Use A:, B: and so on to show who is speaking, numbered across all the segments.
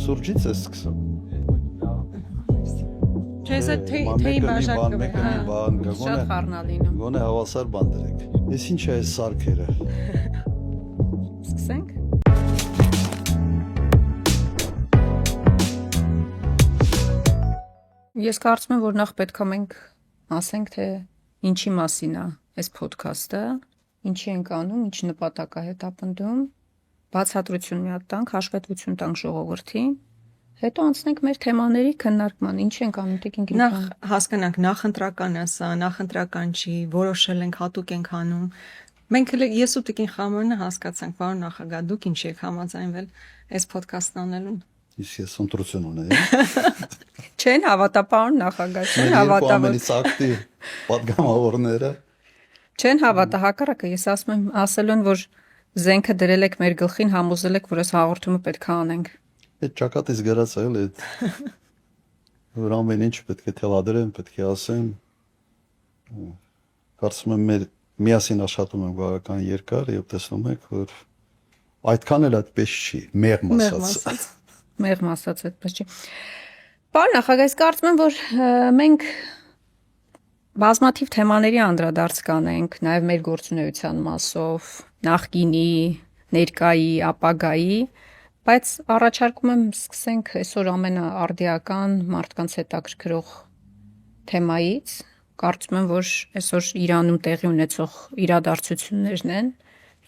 A: Սուրճից է սկսում։
B: Չես թեյի բաժակ
A: բան
B: շատ խառնալինում։
A: Գոնե հավասար բան դրեք։ Էս ինչ է այս սարքերը։
B: Սկսենք։ Ես կարծում եմ, որ նախ պետք է մենք ասենք, թե ինչի մասին է այս ոդքասթը, ինչի ենք անում, ինչ նպատակ է հետապնդում, բացատրություն մի հատ տանք, հաշվետվություն տանք ժողովրդին, հետո անցնենք մեր թեմաների քննարկման, ինչ ենք անում, Տիկին Գրիգորյան։
C: Նախ հասկանանք նախընտրական է սա, նախընտրական չի, որոշել ենք, հատուկ ենք անում։ Մենք ես ու Տիկին Խամորնը հասկացանք, պարոն նախագահ, դուք ինչի եք համաձայնվել այս ոդքասթն անելուն։
A: Իսկ ես ընտրություն ունեի։
B: Չեն հավատա, պարոն նախագահ, չեն հավատա։
A: Ամենից ակտիվ պատգամավորները
B: Չեն հավատա, հակառակը, ես ասում եմ, ասել են, որ զենքը դրել եք մեր գլխին, համոզել եք, որ այս հաղորդումը պետք է անենք։
A: Այդ ճակատից գրած է էլի, որ ամեն ինչ պետք է թելադրեմ, պետք է ասեմ։ Կարծում եմ մեր միասին աշխատում ենք բավական երկար եւ տեսնում եք, որ այդքան էլ այդպես չի, մեղմ ասած։
B: Մեղմ ասած այդպես չի։ Պարոն նախագահ, ես կարծում եմ, որ մենք բազմաթիվ թեմաների անդրադարձ կանենք, նաև մեր գործունեության մասով, նախկինի, ներկայի, ապագայի, բայց առաջարկում եմ սկսենք այսօր ամենաարդիական մարդկանց հետաքրքրող թեմայից։ Կարծում եմ, որ այսօր Իրանում տեղի ունեցող իրադարձություններն են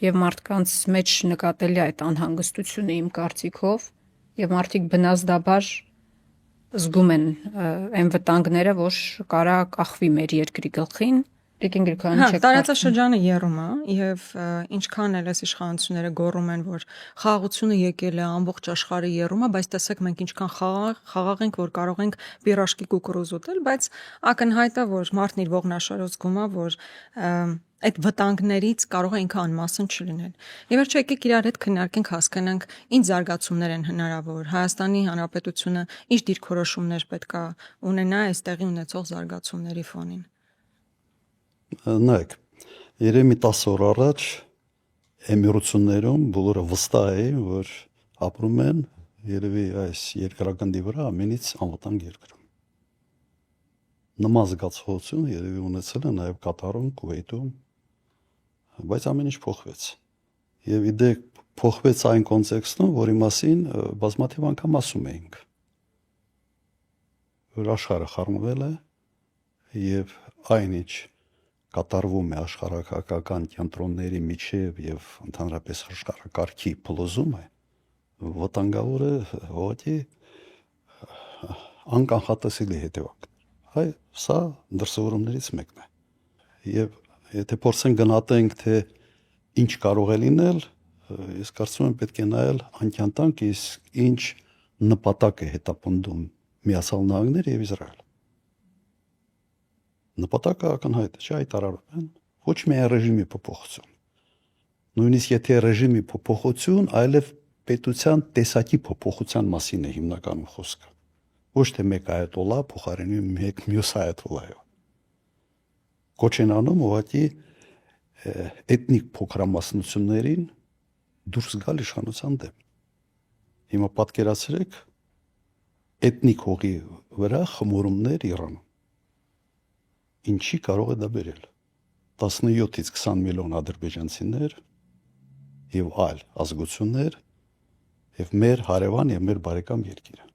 B: եւ մարդկանց մեջ նկատելի է այդ անհանգստությունը իմ կարծիքով եւ մարդիկ բնազդաբար զգում են այն վտանգները, որ կարա կախվի մեր երկրի գլխին։ Տիկին Գրիգորյան, չեք
C: տարածաշրջանը եռում է եւ ինչքան էլ այս իշխանությունները գոռում են, որ խաղաղությունը եկել է, ամբողջ աշխարհը եռում է, բայց տեսեք մենք ինչքան խաղաղ ենք, որ կարող ենք պիրաշկի կուկուրուզ ուտել, բայց ակնհայտ է, որ մարդն իր ողնաշարով զգում է, որ այդ վտանգներից կարող է ինքը անմասն չլինել։ Եվ վերջը եկեք իրար հետ քննարկենք, հասկանանք ինչ զարգացումներ են հնարավոր, Հայաստանի Հանրապետությունը ինչ դիրքորոշումներ պետք է ունենա այս տեղի ունեցող զարգացումների ֆոնին։
A: Նայեք, երեմի 10 օր առաջ Էմիրություններում բոլորը վստահ էին, որ ապրում են երևի այս երկրագնդի վրա ամենից անվտանգ երկրում։ Նման զգացողություն երևի ունեցել է նաև Կատարում, Քուվեյթում, բայց ամեն ինչ փոխվեց։ Եվ իդեպ փոխվեց այն կոնտեքստում, որի մասին բազմաթիվ անգամ ասում էինք, որ աշխարհը խառնվել է եւ այնինչ կատարվում է աշխարհակական կենտրոնների միջև եւ ընդհանրապես աշխարհակարգի փլուզումը, վտանգավոր է ուղղակի անկանխատեսելի հետևանքներ։ Այ սա դրսևորումներից մեկն է։ Եվ եթե փորձենք գնահատենք, թե ինչ կարող է լինել, ես կարծում եմ պետք է նայել անկյանտանք իսկ ինչ նպատակ է հետապնդում Միացյալ Նահանգները եւ Իսրայելը։ Նպատակը ակնհայտ է, հայտարարում են ոչ միայն ռեժիմի փոփոխություն։ Նույնիսկ եթե ռեժիմի փոփոխություն, այլև պետության տեսակի փոփոխության մասին է հիմնականում խոսքը։ Ոչ թե մեկ այատոլլա փոխարինում մեկ մյուս այատոլլայով։ Կոչ են անում ուղղակի էթնիկ փոքրամասնություններին դուրս գալ իշխանության դեմ։ Հիմա պատկերացրեք էթնիկ հողի վրա խմորումներ Իրանում։ Ինչի կարող է դա բերել 17-ից 20 միլիոն ադրբեջանցիներ եւ այլ ազգություններ եւ մեր հարևան եւ մեր բարեկամ երկիրը։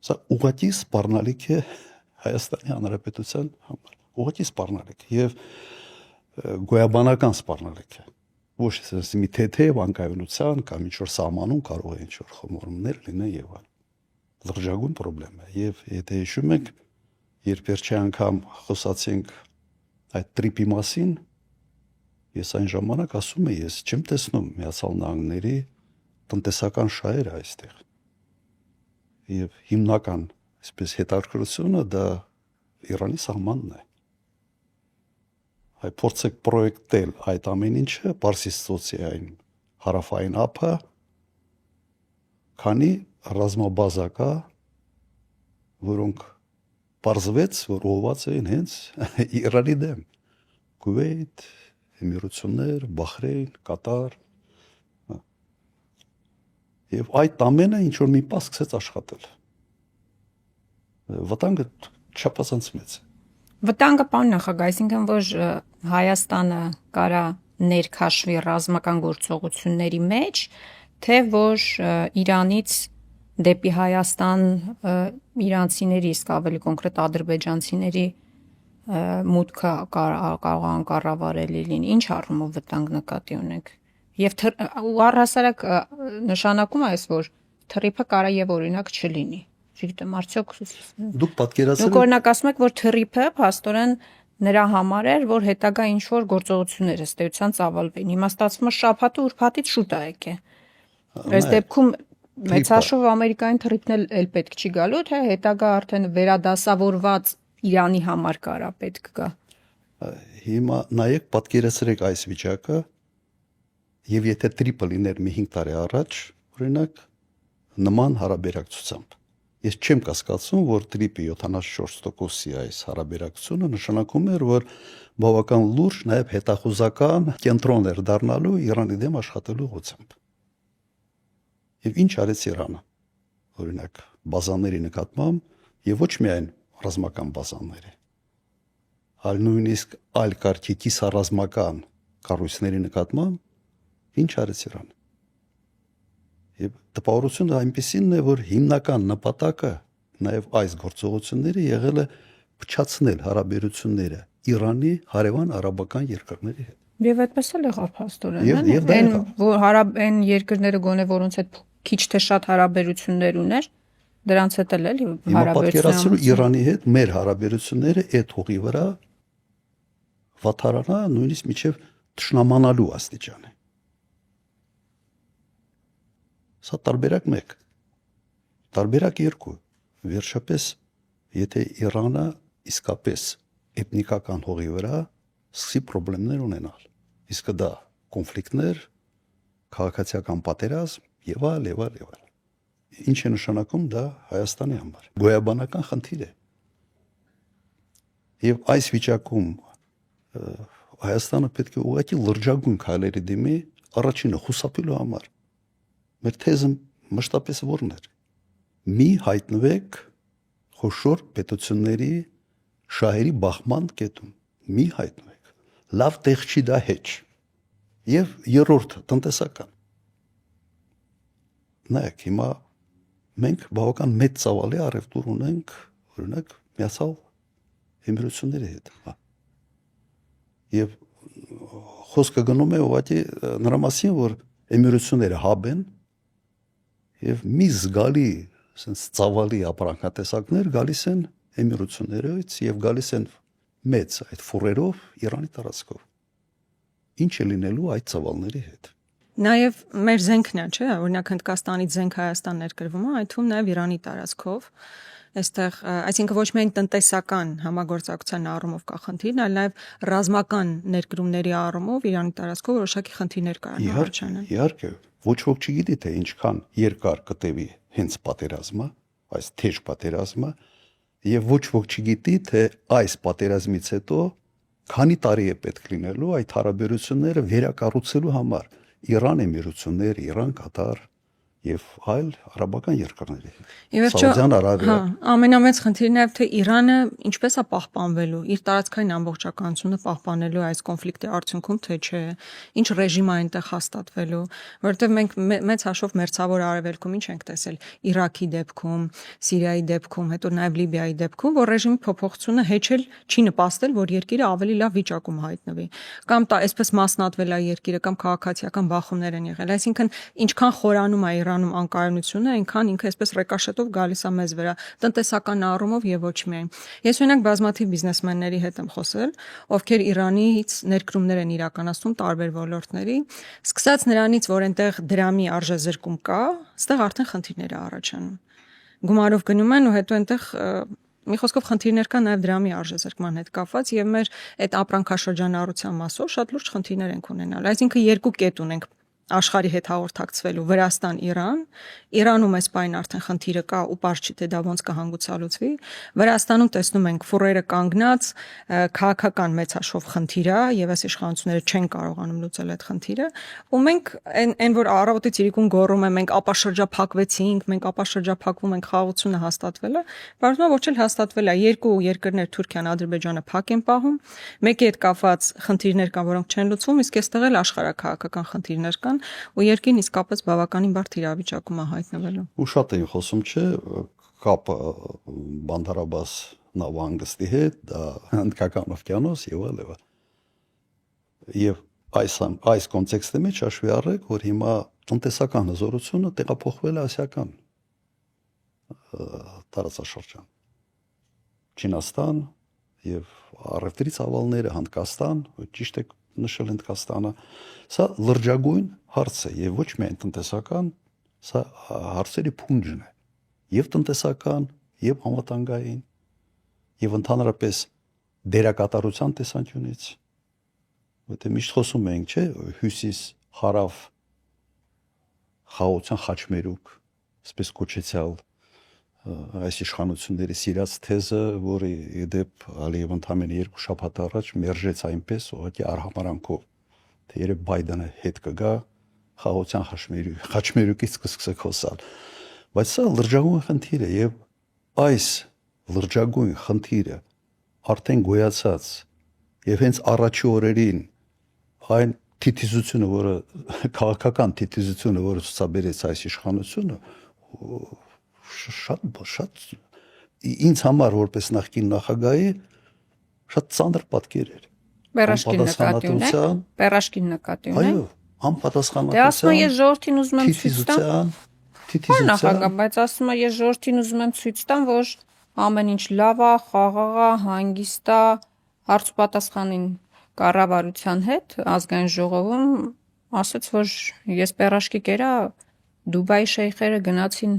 A: Սա ուղղակի սպառնալիք է Հայաստանի Հանրապետության համար, ուղղակի սպառնալիք եւ գոյաբանական սպառնալիք է։ Ոչ թե մի թեթև անկայունության կամ ինչ որ սահմանում կարող է ինչ որ խմորումներ լինեն եւ այլ։ Լրջագույն խնդրեմ է եւ եթե հիշում եք երբ վերջի անգամ խոսացինք այդ տրիպի մասին, ես այն ժամանակ ասում եմ, ես չեմ տեսնում Միացյալ Նահանգների տնտեսական շահերը այստեղ։ Եվ հիմնական, այսպես հետաքրքրությունը դա Իրանի սահմանն է։ Այ փորձեք պրոյեկտել այդ ամեն ինչը Պարսից ծոցի այն հարավային ափը, քանի ռազմաբազա, որոնք պարզվեց, որ ուղղված էին հենց Իրանի դեմ։ Քուվեյթ, Էմիրություններ, Բախրեյն, Կատար։ Եվ այդ ամենը ինչ որ մի պահ սկսեց աշխատել։ Վտանգը չափազանց մեծ է։
B: Վտանգը պարոն նախագահ, այսինքն որ Հայաստանը կարա ներքաշվի ռազմական գործողությունների մեջ, թե որ Իրանից դեպի Հայաստան իրանցիների, իսկ ավելի կոնկրետ ադրբեջանցիների մուտքը կարող անկառավարելի լինի, ինչ առումով վտանգ նկատի ունեք։ Եվ առհասարակ նշանակում է այս, որ թռիփը կարա եւ օրինակ չլինի։ Չգիտեմ, արդյոք
A: Դուք պատկերացրեք։
B: Դուք օրինակ ասում եք, որ թռիփը փաստորեն նրա համար էր, որ հետագա ինչ որ գործողություններ ըստ էության ծավալվեն։ Հիմա ստացվում է շաբաթը ուրբաթից շուտ է եկել։ Այս դեպքում մեծաշով ամերիկային թռիփն էլ պետք չի գալու, թե հետագա արդեն վերադասավորված Իրանի համար կարա պետք գա։
A: Հիմա նայեք, պատկերացրեք այս վիճակը, եւ եթե տրիպը լիներ մի 5 տարի առաջ, օրինակ նման հարաբերակցությամբ։ Ես չեմ կասկածում, որ տրիպի 74%-ի այս հարաբերակցությունը նշանակում էր, որ բավական լուրջ նաեւ հետախուզական կենտրոն էր դառնալու Իրանի դեմ աշխատելու ուղղությամբ։ Եվ ինչ արեց Իրանը։ Օրինակ բազաների նկատմամբ եւ ոչ միայն ռազմական բազաների, այլ նույնիսկ այլ կարգի կիսառազմական կառույցների նկատմամբ ինչ արեց Իրանը։ Եվ տպավորությունը այնպեսին է, որ հիմնական նպատակը նաև այս գործողությունները եղել է փչացնել հարաբերությունները Իրանի հարևան արաբական երկրների հետ։
B: Եվ այդպես էլ եղավ փաստորեն, այն երկրները գոնե որոնց հետ քիչ թե շատ հարաբերություններ ուներ, դրանց հետ էլ էլի
A: հարաբերությունները Իրանի հետ մեր հարաբերությունները այդ հողի վրա վատարանա նույնիսկ միջև թշնամանալու աստիճանի։ Սա տարբերակ 1, տարբերակ 2, վերջապես, եթե Իրանը իսկապես էթնիկական հողի վրա սկսի պրոբլեմներ ունենալ, իսկ դա կոնֆլիկտներ, քաղաքացիական պատերազմ եւ այլ։ Ինչ է նշանակում դա Հայաստանի համար։ Գոյաբանական խնդիր է։ Եվ այս վիճակում Հայաստանը պետք է ուղղակի լրջագույն քայլերի դիմի առաջինը խուսափելու համար։ Մեր թեզը մշտապես որն էր։ Մի հայտնվեք խոշոր պետությունների շահերի բախման կետում։ Մի հայտնվեք։ Լավ տեղ չի դա հեչ։ Եվ երրորդ տնտեսական։ Նայեք, հիմա մենք բավական մեծ ծավալի առևտուր ունենք, օրինակ, Միացյալ Էմիրությունների հետ։ Եվ խոսքը գնում է ուղղակի նրա մասին, որ Էմիրությունները հաբ են եւ մի զգալի sense ծավալի ապրանքատեսակներ գալիս են Էմիրություններից եւ գալիս են մեծ այդ ֆուրերով Իրանի տարածքով։ Ինչ է լինելու այդ ծավալների հետ։
C: Նաև մեր զենքն է, չէ՞, օրինակ Հնդկաստանից զենք Հայաստան ներկրվում է, այդ թվում նաև Իրանի տարածքով։ Այստեղ, այսինքն ոչ միայն տնտեսական համագործակցության առումով կա խնդիրն, այլ նաև ռազմական ներկրումների առումով Իրանի տարածքով որոշակի խնդիրներ կան առաջանալ։
A: Իհարկե, ոչ ոք չգիտի թե ինչքան երկար կտևի հենց պատերազմը, այս թեժ պատերազմը, եւ ոչ ոք չգիտի թե այս պատերազմից հետո քանի տարի է պետք լինելու այդ հարաբերությունները վերակառուցելու համար Իրան Էմիրություններ, Իրան, Կատար եւ այլ արաբական երկրների։ Սաուդյան Արաբիա։
C: Ամենամեծ խնդիրն է թե Իրանը ինչպես է պահպանվելու իր տարածքային ամբողջականությունը պահպանելու այս կոնֆլիկտի արդյունքում թե չէ, ինչ ռեժիմ է այնտեղ հաստատվելու, որովհետեւ մենք մեծ հաշվով մերձավոր արևելքում ինչ ենք տեսել Իրաքի դեպքում, Սիրիայի դեպքում, հետո նաեւ Լիբիայի դեպքում, որ ռեժիմի փոփոխությունը հեչել չի նպաստել, որ երկիրը ավելի լավ վիճակում հայտնվի, կամ այսպես մասնատվել է երկիրը, կամ քաղաքացիական բախումներ են եղել, այսինքն ինչքան խորանում է Իրանում անկայունությունը, այնքան ինքը այսպես ռեկաշետով գալիս է մեզ վրա, տնտեսական առումով եւ ոչ միայն։ Ես օրինակ բազմաթիվ բիզնեսմենների հետ եմ խոսել, ովքեր Իրանից ներկրումներ են իրականացնում տարբեր ոլորտների, սկսած նրանից, որ այնտեղ դրամի արժեզրկում կա, այստեղ արդեն խնդիրներ է առաջանում։ Գումարով գնում են ու հետո այնտեղ մի խոսքով խնդիրներ կան նաև դրամի արժեզրկման հետ կապված եւ մեր այդ ապրանքաշրջանառության մասով շատ լուրջ խնդիրներ ենք ունենալ։ Այսինքն երկու կետ ունենք աշխարհի հետ հաղորդակցվելու Վրաստան-Իրան, Իրանում այս պայն արդեն խնդիրը կա ու պարզ չի թե դա ոնց կհանգուցալուծվի, Վրաստանում տեսնում ենք ֆուրերը կանգնած, քաղաքական մեծ հաշվով խնդիր է եւ այս իշխանությունները չեն կարողանում լուծել այդ խնդիրը, ու մենք այն որ առավոտից իրիկուն գոռում են մենք ապաշրջափակվեցինք, մենք ապաշրջափակվում ենք, խաղաղությունը հաստատվել է, բարձրացնում ոչ էլ հաստատվել է, երկու երկրներ Թուրքիան, Ադրբեջանը փակ են պահում, մեկի հետ կապված խնդիրներ կան, որոնք չեն լուծվում, իսկ այստեղ էլ աշխարհակահաղական խնդիրներ կան ու երկին իսկապես բավականին բարդ իրավիճակում է հայտնվելու։
A: Ու շատ էին խոսում, չէ, կապը Բանդար Աբբաս նավահանգստի հետ, դա Հնդկական օվկիանոս եւ այլն։ Եվ այս կոնտեքստի մեջ հաշվի առեք, որ հիմա տնտեսական հզորությունը տեղափոխվել է ասիական տարածաշրջան։ Չինաստան եւ առևտրի ծավալները Հնդկաստան, ճիշտ է նշել Հնդկաստանը, սա լրջագույն հարց է եւ ոչ միայն տնտեսական, սա հարցերի փունջն է եւ տնտեսական եւ համատանգային եւ ընդհանրապես դերակատարության տեսանկյունից, որտեղ միշտ խոսում ենք, չէ, հյուսիս հարավ խաղաղության խաչմերուկ, այսպես կոչեցյալ այս իշխանությունների սիրած թեզը, որը իդեպ Ալիև ընդամենը 2 շաբաթ առաջ մերժեց այնպես ուղղակի արհամարանքով, թե երբ Բայդենը հետ կգա խաղաղության խաչմերուկից կսկսի խոսալ։ Բայց սա լրջագույն խնդիր է եւ այս լրջագույն խնդիրը արդեն գոյացած եւ հենց առաջի օրերին այն թիթիզությունը, որը քաղաքական թիթիզությունը, որը ցուցաբերեց այս իշխանությունը, շատ ինձ համար որպես նախկին նախագահի շատ ծանր պատկեր էր։
B: Պերաշկին նկատի ունեք։
A: Այո, անպատասխանատվության։
B: Դե ասում եմ ես ժողովրդին ուզում եմ ցույց տամ։
A: Թիթիզության։
B: Նախագահ, բայց ասում եմ ես ժողովրդին ուզում եմ ցույց տամ, որ ամեն ինչ լավ է, խաղաղ է, հանգիստ է, հարց ու պատասխանին կառավարության հետ ազգային ժողովում ասաց, որ ես պերաշկի կերա Դուբայի շեյխերը գնացին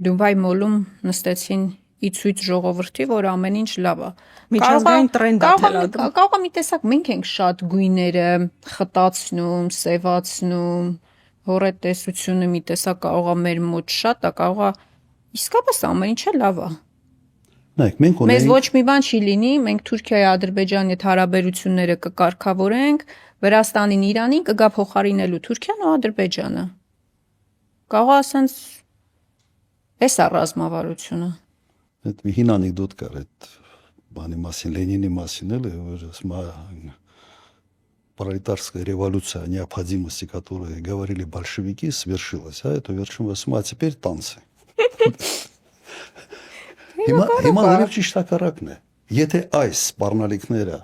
B: Դուբայ մոլում նստեցին ի ցույց ժողովրդի, որ ամեն ինչ լավ է։
C: Միջազգային տրենդ է թելադրում։
B: Կարող է մի տեսակ մենք ենք շատ գույները խտացնում, սևացնում, հորետեսությունը մի տեսակ կարող է մեր մոտ շատ է, կարող է իսկապես ամեն ինչը լավ է։
A: Նայեք, մենք ունենք
B: Մեզ ոչ մի բան չի լինի, մենք Թուրքիայի Ադրբեջանի հետ հարաբերությունները կկարգավորենք, Վրաստանին Իրանին կգա փոխարինելու Թուրքիան ու Ադրբեջանը։ Կարող է ասենց էս է ռազմավարությունը։
A: Այդ մի հին անեկդոտ կար այդ բանի մասին, Լենինի մասին էլ, որ ասում пролетарская революция, необходимости, которые говорили большевики, свершилась, а это вершилось, а теперь танцы. Հիմա լրիվ ճիշտ հակառակն է։ Եթե այս սպառնալիքները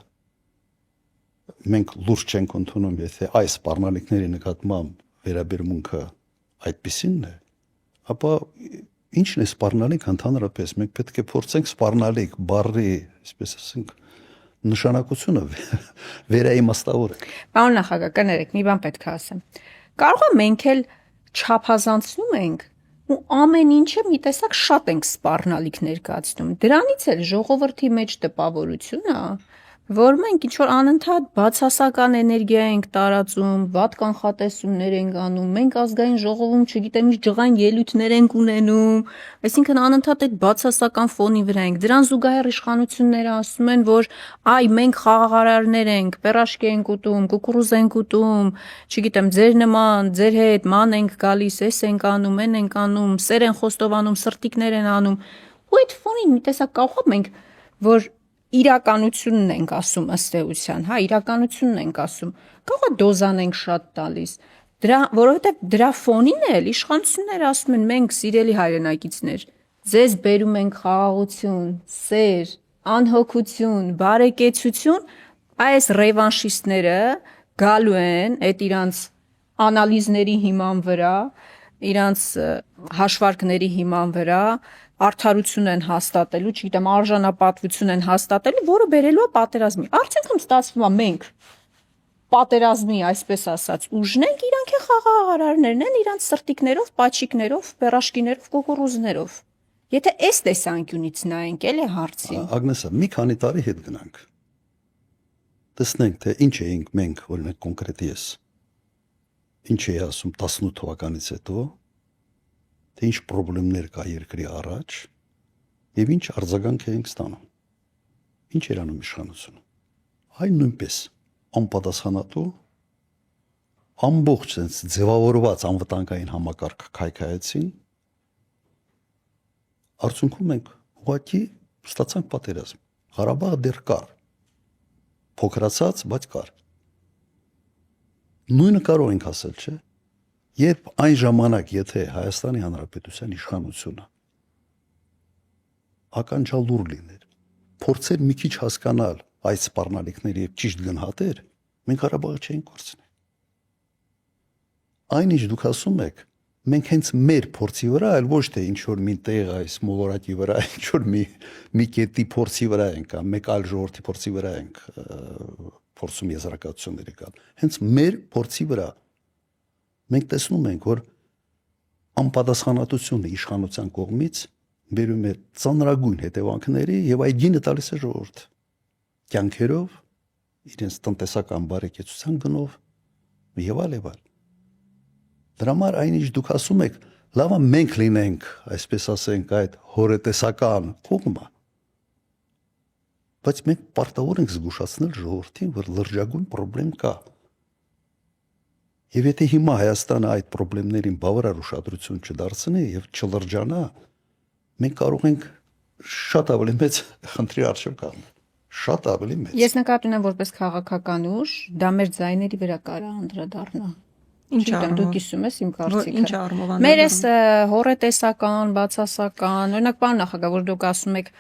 A: մենք լուրջ չենք ընդունում, եթե այս սպառնալիքների նկատմամբ վերաբերմունքը այդպիսինն է, ապա ինչն է սպառնալիք ընդհանրապես, մենք պետք է փորձենք սպառնալիք բառի, այսպես ասենք, նշանակությունը վերաիմաստավորել։
B: Պարոն նախագահ, կներեք, մի բան պետք է ասեմ։ Կարող է մենք էլ չափազանցնում ենք ու ամեն ինչը մի տեսակ շատ ենք սպառնալիք ներկայացնում։ Դրանից էլ ժողովրդի մեջ տպավորությունը, որ մենք ինչ որ անընդհատ բացասական էներգիա ենք տարածում, վատ կանխատեսումներ ենք անում, մենք ազգային ժողովում չգիտեմ ինչ ջղային ելույթներ ենք ունենում, այսինքն անընդհատ այդ բացասական ֆոնի վրա ենք։ Դրան զուգահեռ իշխանությունները ասում են, որ այ մենք խաղաղարարներ ենք, պերաշկի ենք ուտում, կուկուռուզ ենք ուտում, չգիտեմ, ձեր նման, ձեր հետ ման ենք գալիս, էս ենք անում, են ենք անում, սեր են խոստովանում, սրտիկներ են անում։ Ու այդ ֆոնին մի տեսակ կարող է մենք, որ իրականությունն ենք ասում ըստ էության, հա, իրականությունն ենք ասում։ Կարող է դոզան ենք շատ տալիս։ Որովհետև դրա ֆոնին էլ իշխանությունները ասում են մենք սիրելի հայրենակիցներ, ձեզ բերում ենք խաղաղություն, սեր, անհոգություն, բարեկեցություն, այս ռևանշիստները գալու են այդ իրանց անալիզների հիման վրա, իրանց հաշվարկների հիման վրա արդարություն են հաստատելու, չգիտեմ, արժանապատվություն են հաստատելու, որը բերելու է պատերազմի։ Արդյունքում ստացվում է մենք պատերազմի, այսպես ասած, ուժն ենք, իրանք է խաղաղարարներն են, իրանք սրտիկներով, պաչիկներով, պերաշկիներով, կուկուռուզներով։ Եթե այս տեսանկյունից նայենք, էլ է հարցին։
A: Ագնեսա, մի քանի տարի հետ գնանք։ Տեսնենք, թե ինչ էինք մենք, օրինակ կոնկրետ ես։ ինչ էի ասում 18 թվականից հետո, թե ինչ խնդիրներ կա երկրի առաջ եւ ինչ արձագանք ենք ստանում։ Ինչ էր անում իշխանությունը։ Այն նույնպես անպատասխանատու ամբողջ sense ձևավորված անվտանգային համակարգ քայքայեցին։ Արդյունքում մենք ուղղակի ստացանք պատերազմ։ Ղարաբաղը դեռ կար։ Փոքրացած, բայց կար։ Նույնը կարող ենք ասել, չէ՞։ Երբ այն ժամանակ, եթե Հայաստանի Հանրապետության իշխանությունը ականջալուր լիներ, փորձեր մի քիչ հասկանալ այս սպառնալիքները եւ ճիշտ գնահատեր, մենք Ղարաբաղը չէինք կորցնի։ Այնինչ դուք ասում եք, մենք հենց մեր փորձի վրա, այլ ոչ թե ինչ որ մի տեղ այս մոլորակի վրա, ինչ որ մի կետի փորձի վրա ենք, կամ մեկ այլ ժողովրդի փորձի վրա ենք փորձում եզրակացություններ կան։ Հենց մեր փորձի վրա մենք տեսնում ենք, որ անպատասխանատվությունը իշխանության կողմից բերում է ծանրագույն հետևանքների եւ այդ գինը տալիս է ժողովուրդ կյանքերով, իրենց տնտեսական բարեկեցության գնով եւ այլ եւ այլ։ Դրա համար այնինչ դուք ասում եք, լավա մենք լինենք, այսպես ասենք, այդ հորետեսական կողմը, բայց մենք պարտավոր ենք զգուշացնել ժողովրդին, որ լրջագույն խնդրեմ կա։ Եվ եթե հիմա Հայաստանը այդ խնդիրներին բավարար ուշադրություն չդարձնի եւ չլրջանա, մենք կարող ենք շատ ավելի մեծ խնդրի առջև կանգնել։ Շատ ավելի մեծ։
B: Ես նկատում եմ որպես քաղաքական ուժ, դա մեր ձայների վրա կարա անդրադառնա։
C: Ինչ
B: առումով դու կիսում ես իմ կարծիքը։
C: Ինչ առումով
B: Մեր էս հորետեսական, բացասական, օրինակ բան նախագահ, որ դուք ասում եք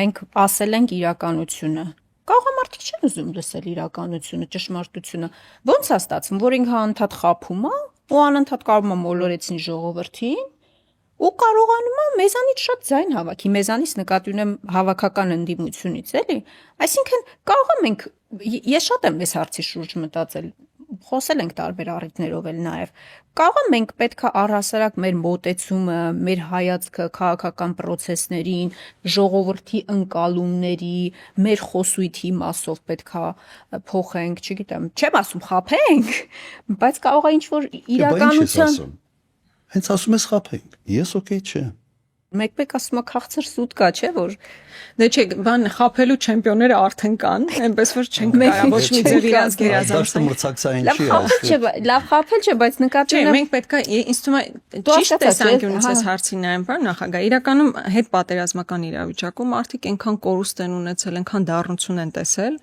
B: մենք ասել ենք իրականությունը։ Կարող մարդիկ չեն ուզում լսել իրականությունը, ճշմարտությունը։ Ոնց է ստացվում, որ ինքը անդադ խափում է ու անընդհատ կարող է մոլորեցին ժողովրդին ու կարողանում է մեզանից շատ ձայն հավաքի, մեզանից նկատի ունեմ հավաքական ընդդիմությունից, էլի։ Այսինքն կարող ենք ես շատ եմ այս հարցի շուրջ մտածել, խոսել ենք տարբեր առիթներով էլ նաև։ Կարող ենք պետքա առհասարակ մեր մոտեցումը, մեր հայացքը քաղաքական process-ներին, ժողովրդի ընկալումների, մեր խոսույթի մասով պետքա փոխենք, չգիտեմ, չեմ ասում խափենք, բայց կարող է ինչ-որ իրականության
A: Հենց ասում ես խափենք։ Ես օքեյ չեմ։
B: Մեկ ասում է քաղցր սուտ կա, չէ՞ որ
C: Դե չէ, բան խափելու չեմպիոնները արդեն կան, այնպես որ չենք կարող ոչ մի ձև իրանց գերազանցել։
A: Մրցակցային չի
B: լավ խափել չէ, բայց նկատի
C: Չէ,
B: ունեմ
C: մենք պետք է ինձ թվում է ճիշտ տեսանկյունից այս հարցին նայեմ, բան նախագահ։ Իրականում հետ պատերազմական իրավիճակում մարդիկ այնքան կորուստ են ունեցել, այնքան դառնություն են տեսել։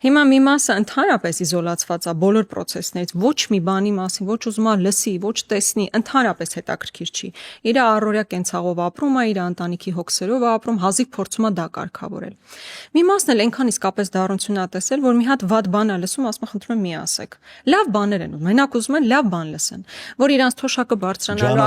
C: Հիմա մի մասը ընդհանրապես իզոլացված է բոլոր process-ներից, ոչ մի բանի մասին, ոչ ուզում է լսի, ոչ տեսնի, ընդհանրապես հետաքրքիր չի։ Իր առօրյա կենցաղով ապրում է, իր ընտանիքի հոգսերով ապրում, հազիվ փորձում է դա կարգավորել։ Մի մասն էլ այնքան իսկապես դառնություն է տեսել, որ մի հատ վատ բան է լսում, ասում է խնդրում եմ մի ասեք։ Լավ բաներ են, մենակ ուզում են լավ բան լսեն, որ իրանց թոշակը բարձրանալու,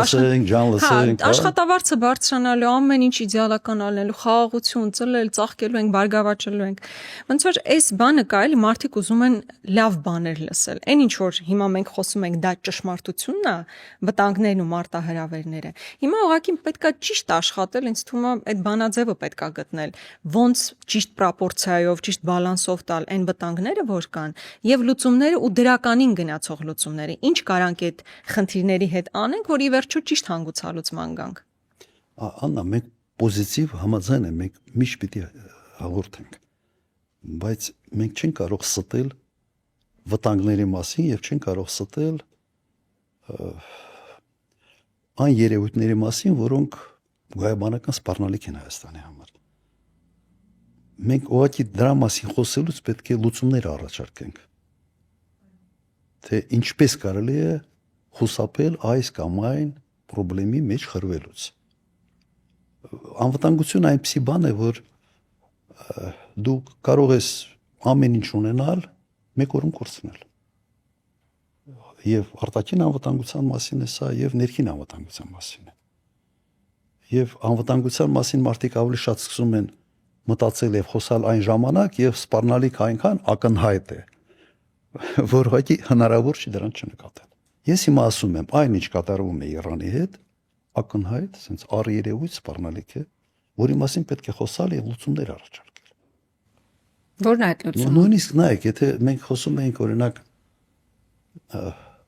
C: աշխատավարձը բարձրանալու, ամեն ինչ իդեալական ալնելու, խաղաղություն, ծլել, ծաղկելու ենք, բարգավաճելու ենք։ Ոնց որ այս բանը կա, էլի մարդիկ ուզում են լավ բաներ լսել։ Այն ինչ որ հիմա մենք խոսում ենք, դա ճշմարտությունն է, վտանգներն ու մարտահրավերները։ Հիմա ուղղակի պետքա ճիշտ աշխատել, ինձ թվում է այդ բանաձևը պետքա գտնել, ոնց ճիշտ պրոպորցիայով, ճիշտ բալանսով տալ այն վտանգները, որ կան, եւ լուծումները ու դրականին գնացող լուծումները։ Ինչ կարանք այդ խնդիրների հետ անենք, որ ի վերջո ճիշտ հանգուցալուծման գանք։
A: Աննա, մենք պոզիտիվ համաձայն ենք, մենք միշտ պիտի հաղորդենք, բայց մենք չենք կարող ստել վտանգների մասին եւ չենք կարող ստել այն երևույթների մասին, որոնք գայաբանական սպառնալիք են Հայաստանի համար։ Մենք ուղղակի դրա մասին խոսելուց պետք է լուծումներ առաջարկենք, թե ինչպես կարելի է խուսափել այս կամ այն խնդրի մեջ խրվելուց։ Անվտանգությունը այնպիսի բան է, որ դու կարող ես ամեն ինչ ունենալ, մեկ օրում կորցնել։ Եվ արտաքին անվտանգության մասին է սա, եւ ներքին անվտանգության մասին է։ Եվ անվտանգության մասին մարդիկ ավելի շատ սկսում են մտածել եւ խոսալ այն ժամանակ, եւ սպառնալիք այնքան ակնհայտ է, որ ուղղակի հնարավոր չի դրան չնկատել։ Ես հիմա ասում եմ, այն ինչ կատարվում է Իրանի հետ, ակնհայտ, sense առերևույթ սպառնալիք է, որի մասին պետք է խոսալ եւ լուծումներ առաջարկել։
B: Որն է այդ լուծումը։
A: Նույնիսկ նայեք, եթե մենք խոսում ենք օրինակ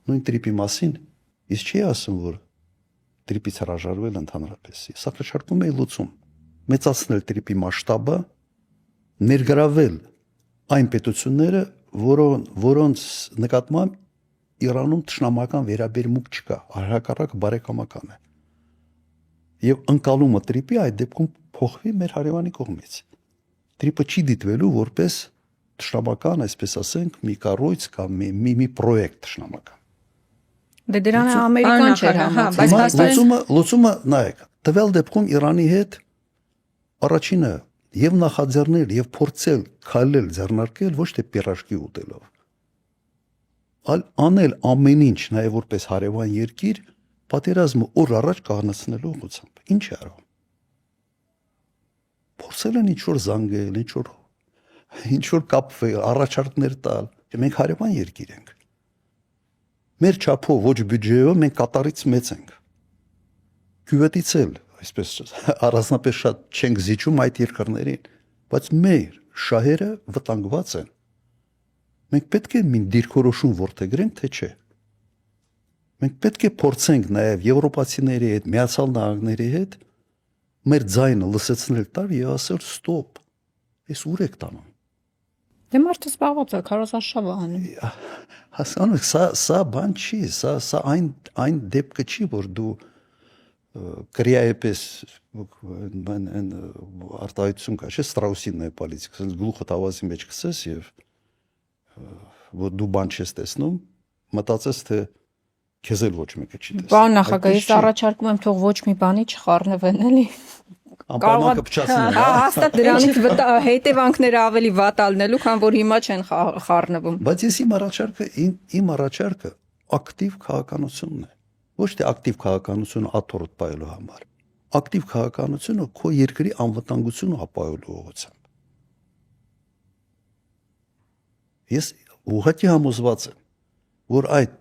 A: նույն տրիպի մասին, իսկ չի ասում, որ տրիպից հրաժարվել ընդհանրապես։ Ես առաջարկում եի լուծում, մեծացնել տրիպի մասշտաբը, ներգրավել այն պետությունները, որոնց նկատմամբ Իրանում ճշնամական վերաբերմունք չկա, հակառակ բարեկամական է։ Եվ ընկալումը տրիպի այդ դեպքում փոխվի մեր հարևանի կողմից։ Տրիպը չի դիտվելու որպես ճշնամական, այսպես ասենք, մի կառույց կամ մի պրոյեկտ ճշնամական։
B: Դե դրանը ամերիկան չէր համաձայն։
A: Լուծումը նայեք, տվյալ դեպքում Իրանի հետ առաջինը եւ նախաձեռնել եւ փորձել քայլել ձեռնարկել ոչ թե պիրաժկի ուտելով, այլ անել ամեն ինչ նաեւ որպես հարևան երկիր պատերազմը օր առաջ կառնացնելու ուղղությամբ։ Ինչ է արվում։ Փորձել են ինչ-որ զանգել, ինչ-որ կապվել, առաջարկներ տալ, մենք հարևան երկիր ենք։ Մեր չափով ոչ բյուջեով մենք կատարից մեծ ենք։ Քյուվետից էլ, այսպես առանձնապես շատ չենք զիջում այդ երկրներին, բայց մեր շահերը վտանգված են։ Մենք պետք է մի դիրքորոշում որդեգրենք, թե չէ։ Մենք պետք է փորձենք նաև եվրոպացիների հետ, Միացյալ Նահանգների հետ մեր ձայնը լսեցնել տար եւ ասել ստոպ։ Ես ուր եք տանում։
B: Դե մարդը զբաղված է, քարոզարշավ անում։
A: Հասկանում եք, սա բան չի, սա այն դեպքը չի, որ դու կրիայպես այն արտահայտություն կա, չէ՞, Ստրաուսի Նեպալից, ասես գլուխը տավազի մեջ գցես եւ որ դու բան չես տեսնում, մտածես թե քեզ էլ ոչ մեկը չի տեսնում։
B: Պարոն նախագահ, ես առաջարկում եմ թող ոչ մի բանի չխառնվեն, էլի։
A: Անպայման կփչացնեն։
B: Հաստատ դրանից հետևանքները ավելի վատ ալնելու, քան որ հիմա չեն խառնվում։
A: Բայց ես իմ առաջարկը ակտիվ քաղաքականությունն է։ Ոչ թե ակտիվ քաղաքականությունը աթոռ պայելու համար։ Ակտիվ քաղաքականությունը քո երկրի անվտանգությունը ապահովելու ուղղությամբ։ Ես ուղղակի համոզված եմ, որ այդ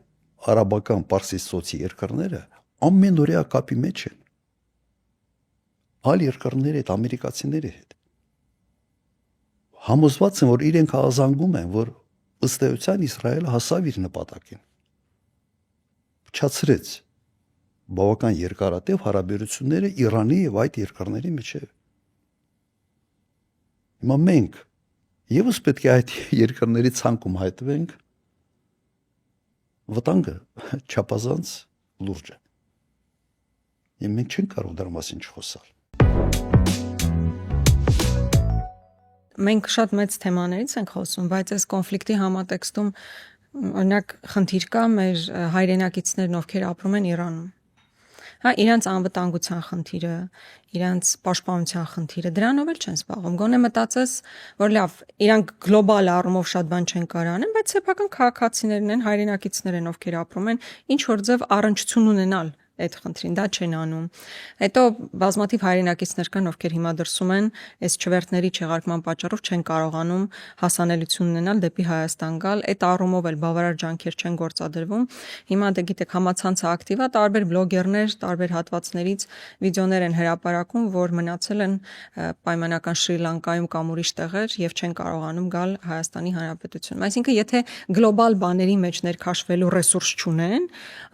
A: արաբական պարսից ծոցի երկրները ամենօրյա կապի մեջ են այլ երկրների հետ, ամերիկացիների հետ։ Համոզված եմ, որ իրենք հազանգում են, որ ըստ էության Իսրայելը հասավ իր նպատակին։ Փչացրեց բավական երկարատև հարաբերությունները Իրանի եւ այդ երկրների միջեւ։ Հիմա մենք եւս պետք է այդ երկրների ցանկում հայտնվենք, վտանգը չափազանց լուրջ է։ Եվ մենք չենք կարող դրա մասին չխոսալ։
C: Մենք շատ մեծ թեմաներից ենք խոսում, բայց այս կոնֆլիկտի համատեքստում օրինակ խնդիր կա մեր հայրենակիցներն, ովքեր ապրում են Իրանում։ Հա, իրանց անվտանգության խնդիրը, իրանց պաշտպանության խնդիրը, դրանով էլ չեն զբաղվում։ Գոնե մտածես, որ լավ, իրանք գլոբալ առումով շատ բան չեն կարող անեն, բայց սեփական քաղաքացիներն են, հայրենակիցներ են, ովքեր ապրում են, ինչ որ ձև առնչություն ունենալ այդ խնդրին, դա չեն անում։ Հետո բազմաթիվ հայրենակիցներ կան, ովքեր հիմա դրսում են, այս չվերթների չեղարկման պատճառով չեն կարողանում հասանելիություն ունենալ դեպի Հայաստան գալ, այդ առումով էլ բավարար ջանքեր չեն գործադրվում։ Հիմա դե գիտեք, համացանցը ակտիվ է, տարբեր բլոգերներ, տարբեր հատվածներից վիդեոներ են հրապարակում, որ մնացել են պայմանական Շրի Լանկայում կամ ուրիշ տեղեր եւ չեն կարողանում գալ Հայաստանի Հանրապետություն։ Այսինքն, եթե գլոբալ բաների մեջ ներքաշվելու ռեսուրս չունեն,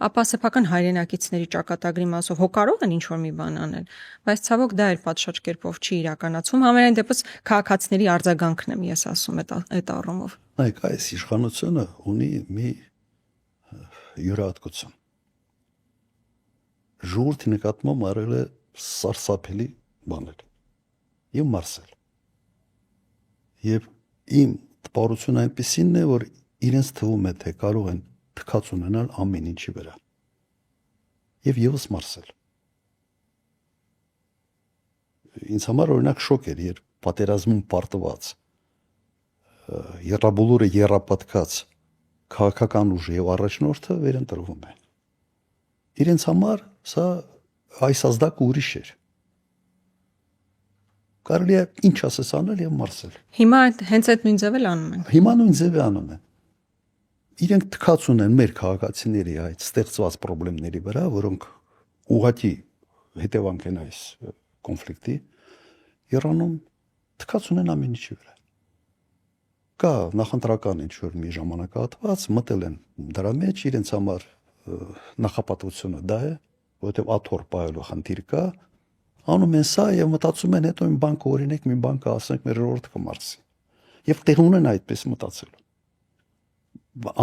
C: ապա սեփական հայրենակիցների ճակատագրի մասով հո կարող են ինչ-որ մի բան անել, բայց ցավոք դա էլ պատշաճ կերպով չի իրականացում, համենայն դեպս քաղաքացիների արձագանքն եմ ես ասում այդ առումով։
A: Այ այս իշխանությունը ունի մի յուրահատկություն։ Ժողովրդի նկատմամբ արել է սարսափելի բաներ եւ մարսել։ Եվ իմ տպավորությունը այնպեսին է, որ իրենց թվում է, թե կարող են թքած ունենալ ամեն ինչի վրա։ Եվ եւս մարսել։ Ինձ համար օրինակ շոկ էր, երբ պատերազմում պարտված երրաբոլորը երրապատկած քաղաքական ուժը եւ առաջնորդը վերընտրվում են։ Իրենց համար սա այս ազդակը ուրիշ էր։ Կարելի է ինչ ասես անել եւ մարսել։
C: Հիմա հենց այդ նույն ձևը անում են։
A: Հիմա նույն ձևը անում են։ Իրենք թքած ունեն մեր քաղաքացիների այդ ստեղծված խնդիրների վրա, որոնք ուղղակի հետևանք են այս կոնֆլիկտի, Իրանում թքած ունեն ամեն ինչի վրա։ կա նախընտրական ինչ-որ մի ժամանակահատված, մտել են դրա մեջ, իրենց համար նախապատվությունը դա է, որովհետև աթոռ պահելու խնդիր կա, անում են սա եւ մտածում են հետո մի բան կօրինենք, մի բան կասենք, մեր ժողովուրդը կմարսի։ Եվ տեղ ունեն այդպես մտածել։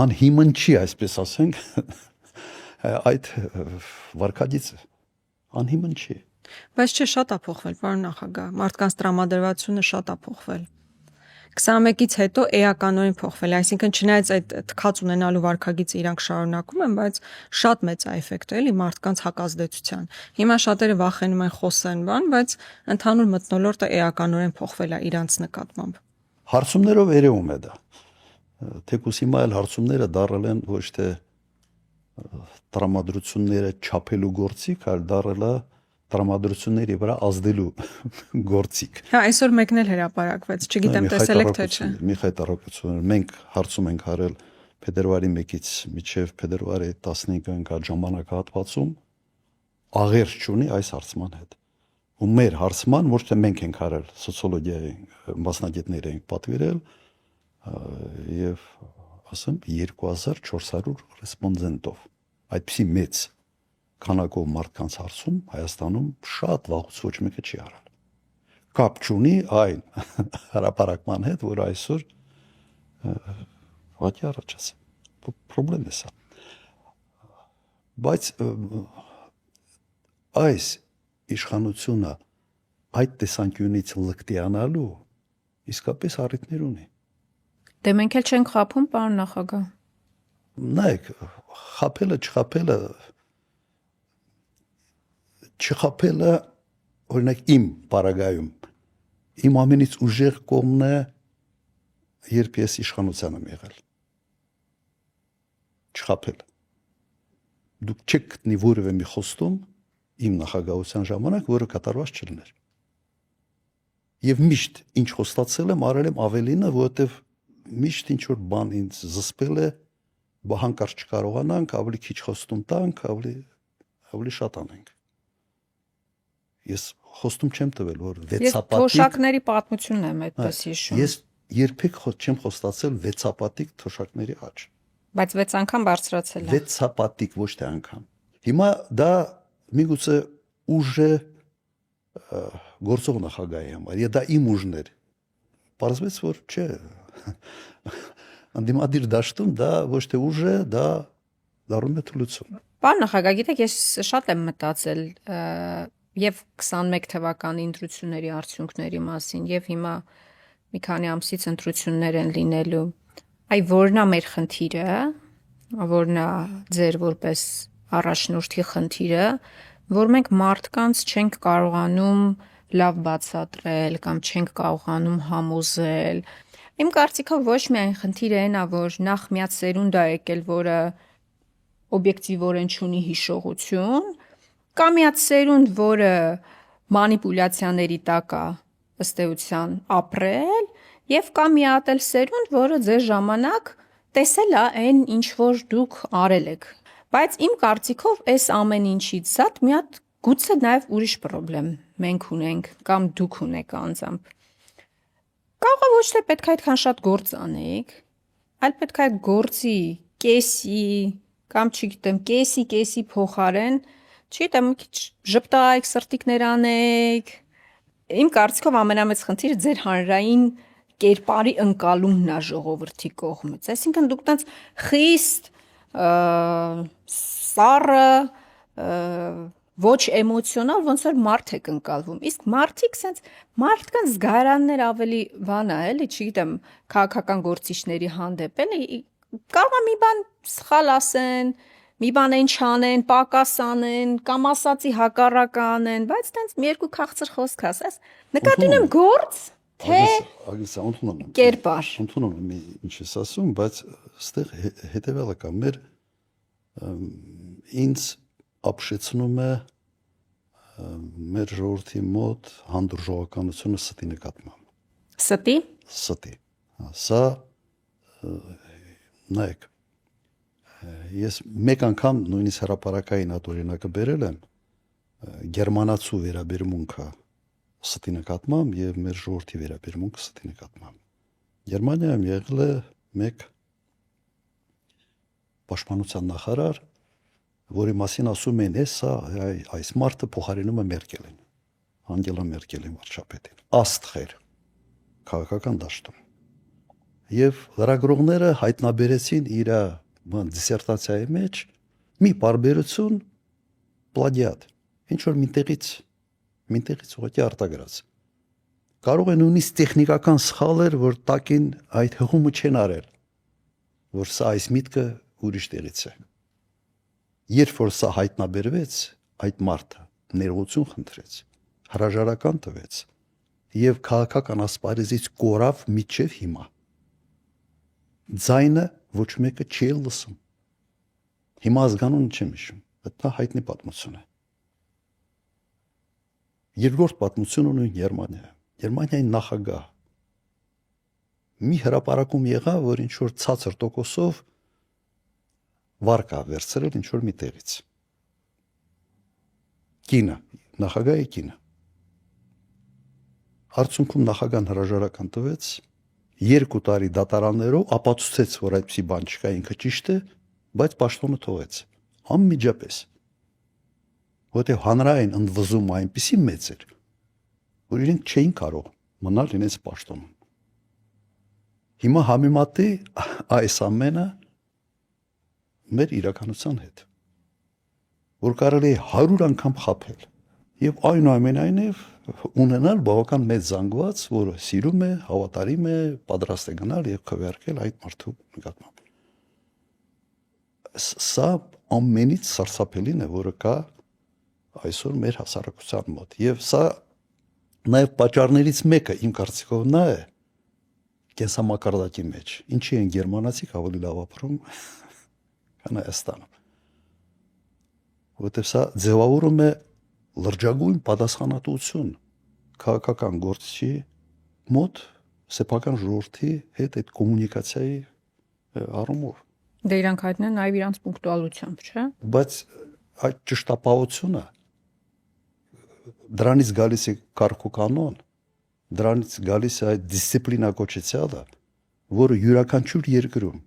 A: Անհիմն չի, այսպես ասենք, այդ վարկագիծը անհիմն չի։
C: Բայց չէ, շատ է փոխվել, պարոն նախագահ, մարդկանց տրամադրվածությունը շատ է փոխվել։ 21-ից հետո էականորեն փոխվել, այսինքն չնայած այդ թքած ունենալու վարկագիծը իրանք շարունակում են, բայց շատ մեծ է էֆեկտը էլի մարդկանց հակազդեցության։ Հիմա շատերը վախենում են խոսեն բան, բայց ընդհանուր մթնոլորտը էականորեն փոխվել է իրանց նկատմամբ։
A: Հարցումներով երևում է դա։ Թեկուզ հիմա էլ հարցումները դարել են ոչ թե տրամադրությունները չափելու գործիք, այլ դարել է տրամադրությունների վրա ազդելու գործիք։
C: Հա, այսօր մեկն էլ հրապարակվեց, չգիտեմ տեսել եք թե չէ։
A: Մի հայտարարություն, մենք հարցում ենք արել փետրվարի 1-ից մինչև փետրվարի 15-ը ընկած ժամանակահատվածում աղերս չունի այս հարցման հետ։ Ու մեր հարցման, ոչ թե մենք ենք արել, սոցիոլոգիայի մասնագետներ ենք պատվիրել եւ ասեմ 2400 ռեսպոնդենտով։ Այդպիսի մեծ քանակով մարդկանց հարցում Հայաստանում շատ վաղուց ոչ մեկը չի արել։ Կապ չունի այն հրապարակման հետ, որ այսօր վատի առաջ ասեմ։ Պրոբլեմ է սա։ Բայց այս իշխանությունը այդ տեսանկյունից լկտիանալու իսկապես առիթներ ունի։
B: Դե մենք էլ չենք խափում, պարոն նախագահ։
A: Նայեք, չխափելը օրինակ իմ պարագայում իմ ամենից ուժեղ կողմն է, երբ ես իշխանության եմ եղել։ Չխափել։ Դուք չեք գտնի որևէ մի խոստում իմ նախագահության ժամանակ, որը կատարված չլիներ։ Եվ միշտ ինչ խոստացել եմ, արել եմ ավելինը, որովհետև միշտ ինչ որ բան ինձ զսպել է, հանկարծ չկարողանանք, ավելի քիչ խոստում տանք, ավելի շատ անենք։ Ես խոստում չեմ տվել, որ վեցապատիկ
B: թոշակների պատմությունն եմ այդպես հիշում։
A: Ես երբեք չեմ խոստացել վեցապատիկ թոշակների աճ։
B: Բայց 6 անգամ բարձրացել է։
A: Վեցապատիկ, ոչ թե անգամ։ Հիմա դա միգուցե ուժ է գործող նախագահի համար, եւ դա իմ ուժն էր։ Պարզվեց, որ չէ։ Անդիմադիր դաշտում դա ոչ թե ուժ է, դա դառնում է թուլություն։
B: Պարոն նախագահ, գիտեք, ես շատ եմ մտածել եւ 21 թվականի ընտրությունների արդյունքների մասին եւ հիմա մի քանի ամսից ընտրություններ են լինելու։ Այ որն է մեր խնդիրը, որն է ձեր որպես առաջնորդի խնդիրը, որ մենք մարդկանց չենք կարողանում լավ բացատրել կամ չենք կարողանում համոզել։ Իմ կարծիքով ոչ միայն խնդիրը այն է, որ նախ միած սերունդ է եկել, որը օբյեկտիվորեն չունի հիշողություն, կամ միած սերունդ, որը մանիպուլյացիաների տակ է ըստ էության ապրել, եւ կամ մի հատ էլ սերունդ, որը ձեր ժամանակ տեսել է այն, ինչ որ դուք արել եք։ Բայց իմ կարծիքով այս ամեն ինչից զատ մի հատ գուցե նաեւ ուրիշ խնդրեմ մենք ունենք կամ դուք ունեք անձամբ։ Կարող է ոչ թե պետք է այդքան շատ գործ անեք, այլ պետք է այդ գործի կեսի կամ չգիտեմ, կեսի փոխարեն, չգիտեմ, մի քիչ ժպտայք, սրտիկներ անեք։ Իմ կարծիքով ամենամեծ խնդիրը ձեր հանրային կերպարի ընկալումն է ժողովրդի կողմից։ Այսինքն դուք տենց խիստ սառը ոչ էմոցիոնալ ոնց որ մարդ եք ընկալվում։ Իսկ մարդիկ sense մարդկան զգարաններ ավելի բան է, էլի, չգիտեմ, քաղաքական գործիչների հանդեպ, էլի, կարող է մի բան սխալ ասեն, մի բան են չանեն, պակաս անեն, կամ ասացի հակառակ անեն, բայց տենց մի երկու քաղցր խոսք ասես, նկատի ունեմ գործ, թե կերպար։
A: Ընդունում եմ ինչ ես ասում, բայց այստեղ հետևյալը կա, ինձ ապշեցնում է մեր ժողովրդի մոտ հանդուրժողականությունը ստի նկատմամբ։
B: Ստի։
A: Սա նայեք, ես մեկ անգամ նույնիսկ հրապարակային այդ օրինակը բերել եմ գերմանացու վերաբերմունքը ստի նկատմամբ եւ մեր ժողովրդի վերաբերմունքը ստի նկատմամբ։ Գերմանիայում եղել է մեկ պաշտպանության նախարար, որի մասին ասում են, այս մարդը փոխարինում է Մերկելին, Անգելա Մերկելին վարչապետին։ Աստղեր քաղաքական դաշտում։ Եվ լրագրողները հայտնաբերեցին իր դիսերտացիայի մեջ մի բարբերություն պլագիատ, ինչ որ մինտեղից ուղղակի արտագրած։ Կարող է նույնիսկ տեխնիկական սխալ էր, որ տակին այդ հղումը չեն արել, որ սա այս միտքը ուրիշ տեղից է։ Երբ որ սա հայտնաբերվեց, այդ մարդը ներողություն խնդրեց, հրաժարական տվեց եւ քաղաքական ասպարեզից կորավ միջև հիմա։ Ձայնը ոչ մեկը չի լսում։ Հիմա ազգանունը չեմ հիշում, դա հայտնի պատմություն է։ Երկրորդ պատմությունը նույն Գերմանիայում։ Գերմանիայի նախագահ մի հրապարակում եղավ, որ ինչ որ ցածր տոկոսով վարկա վերցրել ինչ որ մի տեղից։ Կինը, նախագահի կինը։ Արդյունքում նախագահան հրաժարական տվեց, 2 տարի դատարաններով ապացուցեց, որ այդպիսի բան չկա, ինքը ճիշտ է, բայց պաշտոնը թողեց։ Անմիջապես։ Որտեղ հանրային ընդվզումը այնպիսի մեծ էր, որ իրենք չէին կարող մնալ իրենց պաշտոնում։ Հիմա համեմատի այս ամենը մեր իրականության հետ, որ կարելի է 100 անգամ խաբել եւ այնուամենայնիվ ունենալ բավական մեծ զանգված, որը սիրում է, հավատարիմ է, պատրաստ է գնալ եւ քվեարկել այդ մարդու նկատմամբ։ Սա ամենից սարսափելին է, որը կա այսօր մեր հասարակության մոտ։ Եվ սա նաեւ պատճառներից մեկը իմ կարծիքով նա է կենսամակարդակի մեջ։ Ինչի են գերմանացիք ավելի լավ ապրում, քան Հայաստանում։ Որտեղ սա ձևավորում է լրջագույն պատասխանատվություն քաղաքական գործի մոտ սեփական ժողովրդի հետ այդ կոմունիկացիայի առումով։
B: Դե իրանք հայտնել նաև իրանց պունկտուալությամբ, չէ՞։
A: Բայց այդ ճշտապահությունը դրանից գալիս է կարգուկանոն, դրանից գալիս է այդ դիսցիպլինա կոչեցյալը, որը յուրաքանչյուր երկրում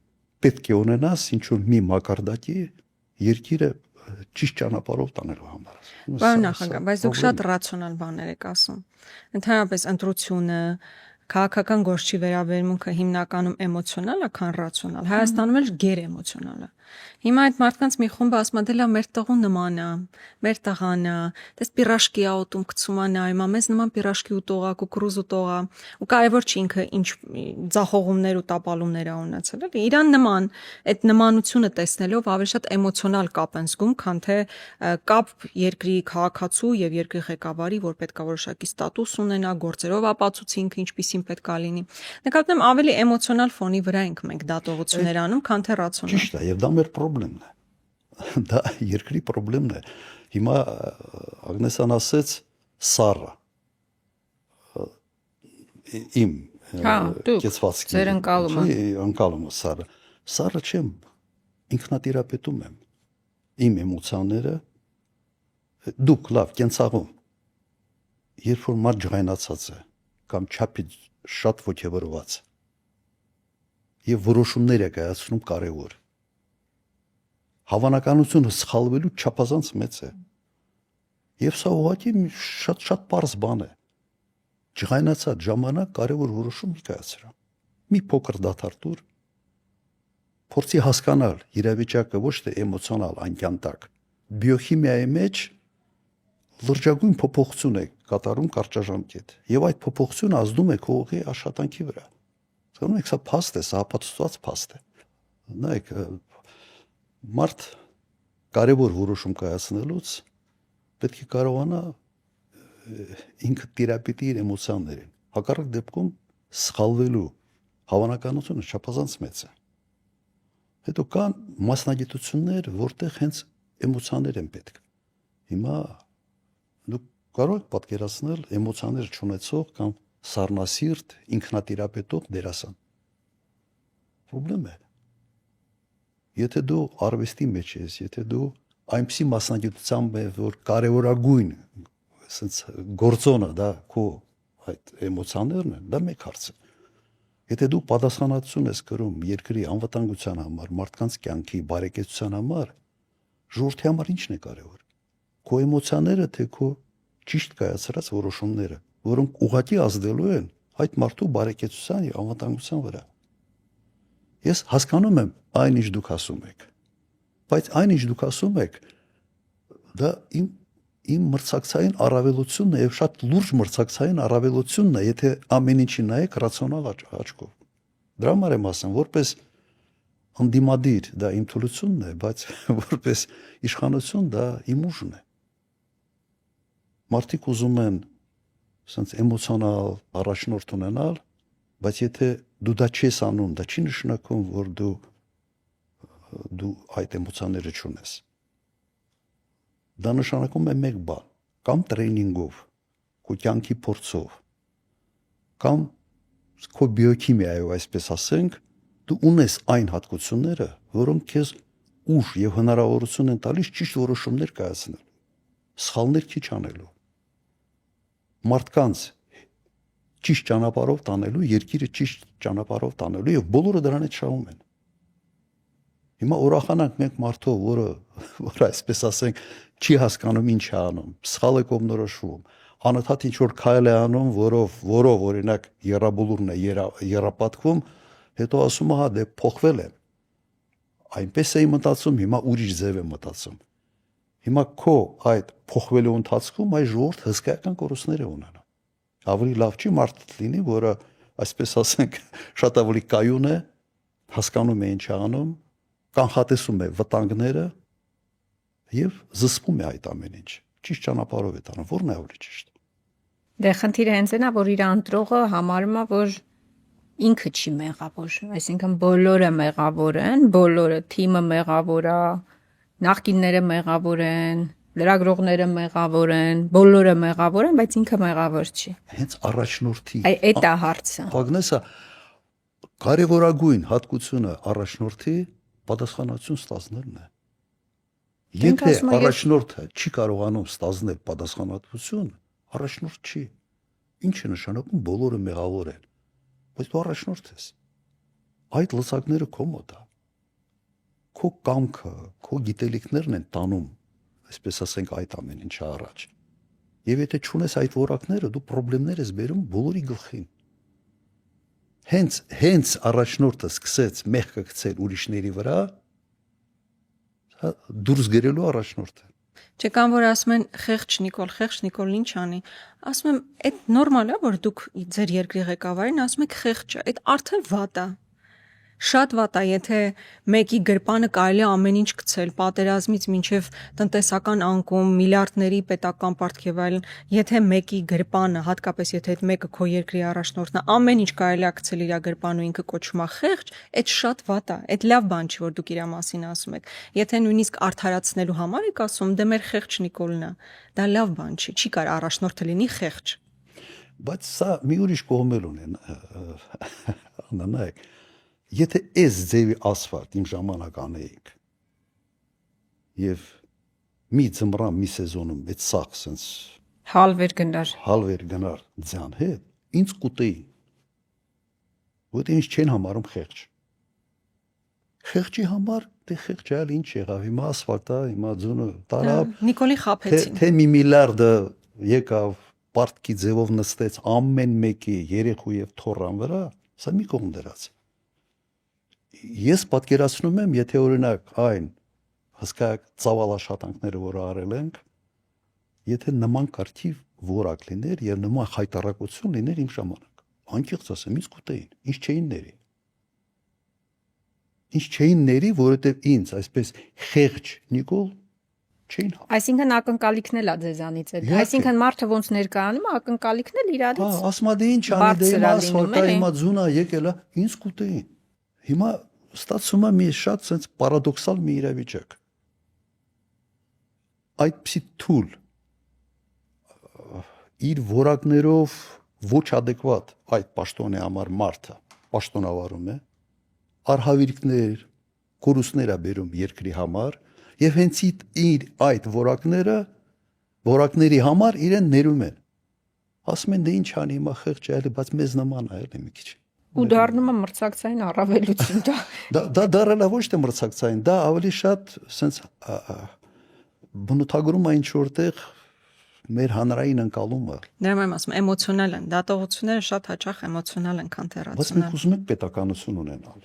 A: պետք է ունենաս ինչ որ մի մակարդակի երկիրը ճիշտ ճանապարհով տանելու համար։
C: Պարոն նախագահ, բայց դուք շատ ռացիոնալ բաներ եք ասում։ Ընդհանրապես ընտրությունը, քաղաքական գործի վերաբերմունքը հիմնականում էմոցիոնալ է, քան ռացիոնալ։ Հայաստանում էլ գերէմոցիոնալ է։ Հիմա այդ մարդկանց մի խումբը ասում է, դե լավ, մեր տղուն նման է, մեր տղան է, դες պիրաշկի աուտում գցում է նայում, մեզ նման պիրաշկի ուտողա, կուկրուզ ուտողա, ու կարևոր չի ինքը ինչ ձախողումներ ու տապալումներ ա ունեցել, էլի։ Իրան նման այդ նմանությունը տեսնելով ավելի շատ էմոցիոնալ կապ են զգում, քան թե կապ երկրի քաղաքացու եւ երկրի ղեկավարի, որ պետք է որոշակի ստատուս ունենա, գործերով ապացուցի ինքը ինչպիսին պետք է լինի։ Նկատում եմ ավելի էմոցիոնալ ֆոնի վրա ենք մենք դատողություններ անում, քան թե ռացիոնալ։
A: Ճիշտ է, եւ դա մեր խնդիրն է։ Դա երկրի խնդիրն է։ Հիմա Ագնեսան ասեց սառը իմ կեցվածքի
B: ձեր
A: ընկալումը սառը չեմ, ինքնատիրապետում եմ իմ էմոցիաները, դուք լավ կենցաղում երբ որ մարդ ջղայնացած է կամ չափից շատ ոգևորված եւ որոշումներ է կայացնում կարեւոր, հավանականությունը սխալվելու չափազանց մեծ է եւ սա ուղղակի շատ պարզ բան է։ Ջղայնացած ժամանակ կարևոր որոշում մի կայացրա, մի փոքր դադար փորձի հասկանալ իրավիճակը ոչ թե էմոցիոնալ անկյանտակ, բիոքիմիայի մեջ լրջագույն փոփոխություն է կատարում կարճաժամկետ եւ այդ փոփոխությունը ազդում է քողի աշխատանքի վրա։ Ասում եք, սա փաստ է, սա ապացուցված փաստ է։ Նայեք, մարդ կարևոր որոշում կայացնելուց պետք է կարողանա ինքը տիրապետի իր էմոցիաներին։ Հակառակ դեպքում սխալվելու հավանականությունը չափազանց մեծ է։ Հետո կան մասնագիտություններ, որտեղ հենց էմոցիաներ են պետք։ Հիմա դուք կարող եք պատկերացնել էմոցիաներ չունեցող կամ սառնասիրտ ինքնատիրապետող դերասան։ Պրոբլեմ է։ Եթե դու արվեստի մեջ ես, եթե դու այնպիսի մասնագիտությամբ ես, որ կարևորագույն ասենց գործոնը դա քո այդ էմոցիաներն են, դա մեկ հարց է։ Եթե դու պատասխանատվություն ես կրում երկրի անվտանգության համար, մարդկանց կյանքի բարեկեցության համար, ժողովրդի համար ի՞նչն է կարևոր։ Քո էմոցիաները, թե քո ճիշտ կայացրած որոշումները, որոնք ուղղակի ազդելու են այդ մարդու բարեկեցության եւ անվտանգության վրա։ Ես հասկանում եմ այն ինչ դուք ասում եք, բայց այն ինչ դուք ասում եք, դա իմ մրցակցային առավելությունն է եւ շատ լուրջ մրցակցային առավելությունն է, եթե ամեն ինչի նայեք ռացիոնալ աչքով։ Դրա համար եմ ասում, որպես անդիմադիր դա իմ թուլությունն է, բայց որպես իշխանություն դա իմ ուժն է։ Մարդիկ ուզում են ասենց էմոցիոնալ առաջնորդ ունենալ, բայց եթե դու դա չես անում, դա չի նշանակում, որ դու այդ էմոցիաները չունես։ Դա նշանակում է մեկ բան, կամ տրեյնինգով, քո կյանքի փորձով, կամ քո բիոքիմիայով, այսպես ասենք, դու ունես այն հատկությունները, որոնք քեզ ուժ եւ հնարավորություն են տալիս ճիշտ որոշումներ կայացնել, սխալներ քիչ անելու, մարդկանց ճիշտ ճանապարհով տանելու, երկիրը ճիշտ ճանապարհով տանելու եւ բոլորը դրանից շահում են։ Հիմա ուրախանանք մենք մարդով, որը այսպես ասենք, չի հասկանում ինչ է անում, սխալ է կողմնորոշվում, անընդհատ ինչ որ քայլ է անում, որով օրինակ երաբուլուրն է երապատկվում, հետո ասում է, հա դե փոխվել եմ։ Այնպես էի մտածում, հիմա ուրիշ ձև եմ մտածում։ Հիմա քո այդ փոխվելու ընթացքում այդ ժողովուրդ հսկայական կորուստներ է ունենա։ Ավելի լավ չի մարդ լինի, որը այսպես ասենք, շատ ավելի կայուն է, հասկանում է ինչ է անում, կանխատեսում է վտանգները եւ զսպում է այդ ամեն ինչ։ Ճիշտ ճանապարհով է տանում, որն է ավելի ճիշտ։
B: Դե խնդիրը հենց այնա, որ իր ընտրողը համարում է, որ ինքը չի մեղավոր, այսինքն բոլորը մեղավոր են, բոլորը թիմը մեղավոր է, նախկինները մեղավոր են, լրագրողները մեղավոր են, բոլորը մեղավոր են, բայց ինքը մեղավոր չի։
A: Հենց առաջնորդի։
B: Այդ է հարցը։
A: Ագնեսա, կարևորագույն հատկությունը առաջնորդի պատասխանատվություն ստանալն է։ Եթե առաջնորդը չի կարողանում ստանալ պատասխանատվություն, առաջնորդ չի։ Ինչ է նշանակում բոլորը մեղավոր են։ Բայց դու առաջնորդ ես։ Այդ լծակները քո մոտ է։ Քո կամքը, քո գիտելիքներն են տանում, այսպես ասենք, այդ ամեն ինչը առաջ։ Եվ եթե չունես այդ որակները, դու խնդիրներ ես բերում բոլորի գլխին։ Հենց առաջնորդը սկսեց մեղքը գցել ուրիշների վրա, դուրս գրելու առաջնորդը։
C: Չէ, կամ որ ասում են խեղճ Նիկոլ ինչ անի։ Ասում եմ, այդ նորմալ է, որ դուք ձեր երկրի ղեկավարին ասում եք խեղճ է, այդ արդեն վատ է։ Շատ վատ է, եթե մեկի գրպանը կարելի է ամեն ինչ գցել, պատերազմից մինչև տնտեսական անկում, միլիարդների պետական պարտք եւ այլն, եթե մեկի գրպանը, հատկապես եթե այդ մեկը քո երկրի առաջնորդն է, ամեն ինչ կարելի է գցել իր գրպան ու ինքը կոչվում է խեղճ, այդ շատ վատ է, այդ լավ բան չի, որ դուք իր մասին ասում եք։ Եթե նույնիսկ արդարացնելու համար եք ասում, դե մեր խեղճ Նիկոլն է, դա լավ բան չի կարող առաջնորդը լինի խեղճ։
A: Բայց սա մի ուրիշ կողմել ունեն, նայեք, եթե այս ձևի ասֆալտ իմ ժամանակ անեիք եւ մի ձմռան մի սեզոնում այդ սաղ sense
B: Հալվեր գնար ձյան հետ, ինձ կուտեի։ Որտե ինձ չեն համարում խեղճ։ Խեղճի համար դե խեղճ այլ ինչ եղավ, հիմա ասֆալտ է, հիմա ձյունը տարավ։
C: Նիկոլի խափեցին։
A: Թե մի միլիարդը եկավ պարտքի ձևով նստեց ամեն մեկի երեխու եւ թոռան վրա, սա մի կողմ դրած։ Ես պատկերացնում եմ, եթե օրինակ այն հսկա ծավալաշատանքները, որ արել ենք, եթե նման կարգի որակ լիներ եւ նման խայտարակություն լիներ իմ ժամանակ, անկեղծ ասեմ, ինձ կուտեին, ինձ չէին ների, որովհետեւ ինձ այսպես խեղճ Նիկոլ չէին։
B: Այսինքն ակնկալիքն էլ է ձեզանից այդ։ Այսինքն մարդը ոնց ներկայանում է, ակնկալիքն էլ իրարից։
A: Հա, ասма դե ինչ անի, դե ասֆալտա, հիմա ձունա եկել է, ինձ կուտեին։ Հիմա ստացվում է մի շատ sense պարադոքսալ մի իրավիճակ։ Այդպիսի թույլ իր որակներով ոչ adekvat այդ պաշտոնի համար մարդը պաշտոնավարում է, արհավիրքներ, կորուստներ է բերում երկրի համար եւ հենց իր այդ որակների համար իրեն ներում են։ Ասում են դե ինչ անի, հիմա խեղճ է, բայց մեզ նման է, էլի մի քիչ։
B: ու դառնում է մրցակցային առավելություն դա։
A: Դա դառնա ոչ թե մրցակցային, դա ավելի շատ sense բնութագրում է ինչ որտեղ մեր հանրային ընկալումը։
C: Դրա եմ ասում, էմոցիոնալ են, դատողությունները շատ հաճախ էմոցիոնալ են, քան
A: Բայց մենք
C: թերացումներ։
A: ուզում ենք պետականություն ունենալ։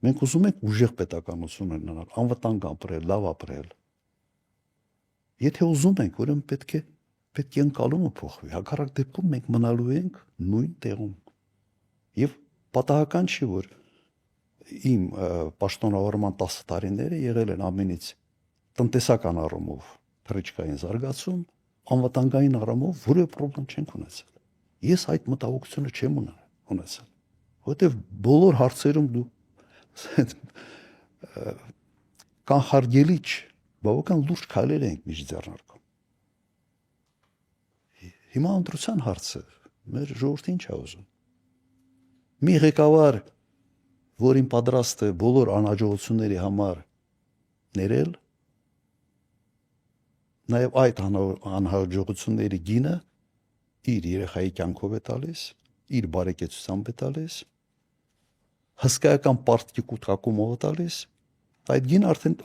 A: Մենք ուզում ենք ուժեղ պետականություն ունենալ, անվտանգ ապրել, լավ ապրել։ Եթե ուզում ենք, ուրեմն պետք է ընկալումը փոխվի։ Հակառակ դեպքում մենք մնալու ենք նույն տեղում։ Եվ պատահական չի, որ իմ պաշտոնավարման 10 տարիները եղել են ամենից տնտեսական առումով թռիչքային զարգացում, անվտանգային առումով որևէ խնդրեմ չենք ունեցել։ Ես այդ մտահոգությունը չեմ ունեցել, որովհետև բոլոր հարցերում դու կանխարգելի չէ, բավական լուրջ քայլեր ենք միշտ ձեռնարկում։ Հիմա ընտրության հարցը մեր ժողովրդին ինչ է ուզում։ Մի ղեկավար, որին պատրաստ է բոլոր անհաջողությունների համար ներել, նաև այդ անհաջողությունների գինը իր երեխայի կյանքով է տալիս, իր բարեկեցությամբ է տալիս, հսկայական պարտքի կուտակումով է տալիս, այդ գինը արդեն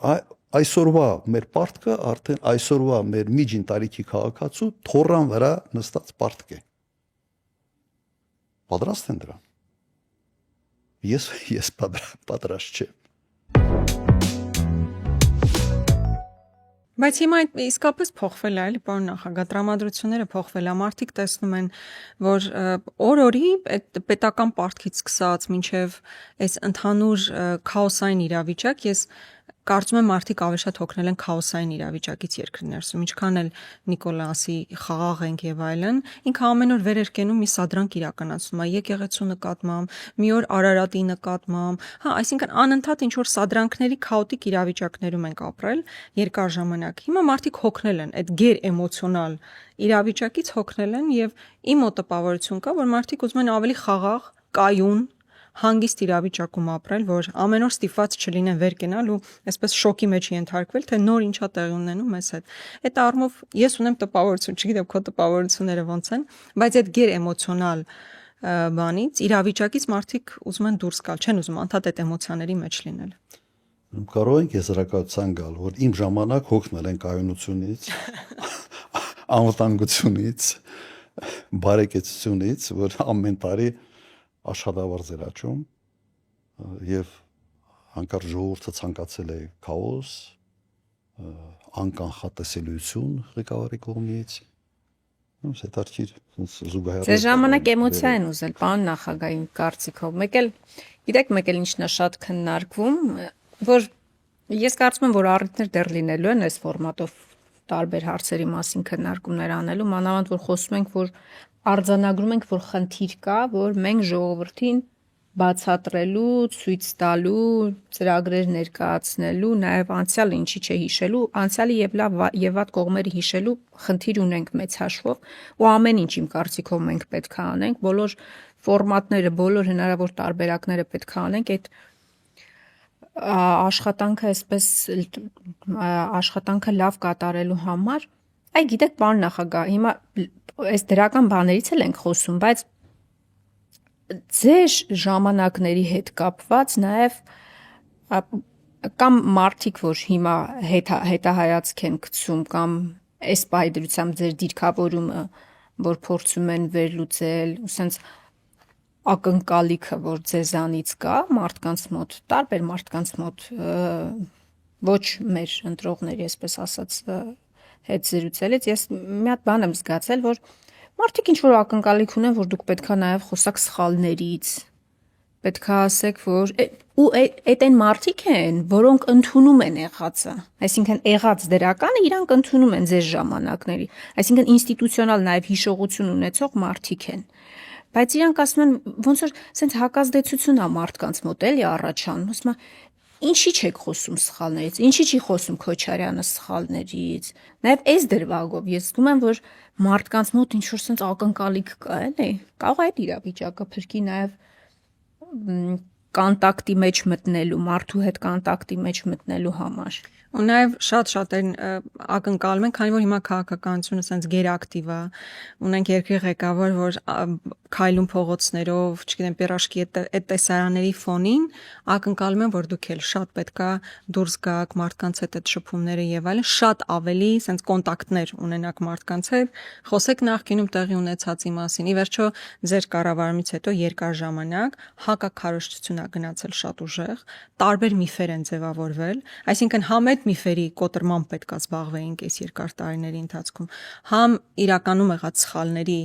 A: այսօրվա մեր պարտքը արդեն այսօրվա մեր միջին տարիքի քաղաքացու թորան վրա նստած պարտք է։ Պատրաստ են դրան։ Ես պատրաստ չեմ։
C: Բայց հիմա իսկապես փոխվել է, էլի, պարոն նախագահ, տրամադրությունները փոխվել է, մարդիկ տեսնում են, որ օր-օրի այդ պետական պարտքից սկսած մինչև այս ընդհանուր քաոսային իրավիճակ, ես կարծում եմ մարդիկ ավելի շատ հոգնել են քաոսային իրավիճակից երկրի ներսում, ինչքան էլ Նիկոլասի խաղաղ ենք եւ այլն, ինքը ամեն օր վեր երկենում մի սադրանք իրականացնում է եկեղեցու նկատմամբ, մի օր Արարատի նկատմամբ, այսինքն անընդհատ ինչ որ սադրանքների քաոտիկ իրավիճակներում ենք ապրել երկար ժամանակ։ Հիմա մարդիկ հոգնել են այդ գեր էմոցիոնալ իրավիճակից հոգնել են եւ իմ մոտ տպավորություն կա, որ մարդիկ ուզում են ավելի խաղաղ, կայուն հանգիստ իրավիճակում ապրել, որ ամեն օր ստիպված չլինեն վեր կենալ ու այսպես շոկի մեջ ենթարկվել, թե նոր ինչա տեղի ունենում մեզ հետ։ Այդ առումով ես ունեմ տպավորություն, չգիտեմ քո տպավորությունները ոնց են, բայց այդ գեր էմոցիոնալ բանից, իրավիճակից մարդիկ ուզում են դուրս գալ, չեն ուզում անդադ այդ էմոցիաների մեջ լինել։
A: Կարող ենք եզրակացության գալ, որ իմ ժամանակ հոգնել են կայունությունից, անվտանգությունից, բարեկեցությունից, որ ամեն տարի աշխատավարձ էր աճում եւ հանկարծ ժողովուրդը ցանկացել է քաոս, անկանխատեսելիություն ղեկավարի կողմից։ Հետարքիր զուգահեռ։
B: Ձեր ժամանակ էմոցիա են ուզել, պարոն նախագահ, իմ կարծիքով։ Մեկ էլ ինչն է շատ քննարկվում, որ ես կարծում եմ, որ առիթներ դեռ լինելու են այս ֆորմատով տարբեր հարցերի մասին քննարկումներ անելու, մանավանդ որ խոսում ենք, որ արձանագրում ենք, որ խնդիր կա, որ մենք ժողովրդին բացատրելու, ցույց տալու, ծրագրեր ներկայացնելու, նաև անցյալը ինչի չէ հիշելու, անցյալի եւ լավ եւ վատ կողմերը հիշելու խնդիր ունենք մեծ հաշվով, ու ամեն ինչ իմ կարծիքով մենք պետք է անենք, բոլոր ֆորմատները, բոլոր հնարավոր տարբերակները պետք է անենք, այդ աշխատանքը այսպես աշխատանքը լավ կատարելու համար։ Այ գիտեք, պարոն նախագահ, հիմա այս դրական բաներից էլ ենք խոսում, բայց ձեր ժամանակների հետ կապված նաև կամ մարդիկ, որ հիմա հետահայացք են գցում, կամ այս պայդրությամբ ձեր դիրքավորումը, որ փորձում են վերլուծել, ու սենց ակնկալիքը, որ ձեզանից կա մարդկանց մոտ, տարբեր մարդկանց մոտ, ոչ մեր ընտրողների, այսպես ասած, հետ զրուցելից, ես մի հատ բան եմ զգացել, որ մարդիկ ինչ որ ակնկալիք ունեն, որ դուք պետքա նաև խոսակ սխալներից, պետքա ասեք, որ ու այդ այն մարդիկ են, որոնք ընդունում են եղածը, այսինքն եղած դրականը իրանք ընդունում են ձեր ժամանակների, այսինքն ինստիտուցիոնալ նաև հիշողություն ունեցող մարդիկ են, բայց իրանք ասում են, ոնց որ սենց հակազդեցություն է մարդկանց մոտ էլի առաջանում, ասում են, ինչի չեք խոսում սխալներից, ինչի չի խոսում Քոչարյանը սխալներից, նաև այս դրվագով ես զգում եմ, որ մարդկանց մոտ ինչ-որ սենց ակնկալիք կա, էլի, կարող է այդ իրավիճակը փրկի նաև կոնտակտի մեջ մտնելու, մարդու հետ կոնտակտի մեջ մտնելու համար։
C: Ու նաև շատ-շատերն ակնկալում են, քանի որ հիմա քաղաքականությունը sense գերակտիվ է, ունենք երկրի ղեկավար, որ քայլում փողոցներով, չգիտեմ, պերաշկի այդ տեսարանների ֆոնին ակնկալում են, որ դուք էլ շատ պետքա դուրս գաք մարդկանց հետ այդ շփումները եւ այլն, շատ ավելի sense կոնտակտներ ունենաք մարդկանց հետ, խոսեք նախկինում տեղի ունեցածի մասին։ Ի վերջո, ձեր կառավարումից հետո երկար ժամանակ հակաքարոզչություն է գնացել շատ ուժեղ, տարբեր միֆեր են ձևավորվել, այսինքն համ այդ միֆերի կոտրմամբ պետք է զբաղվեինք այս երկար տարիների ընթացքում, համ իրականում եղած սխալների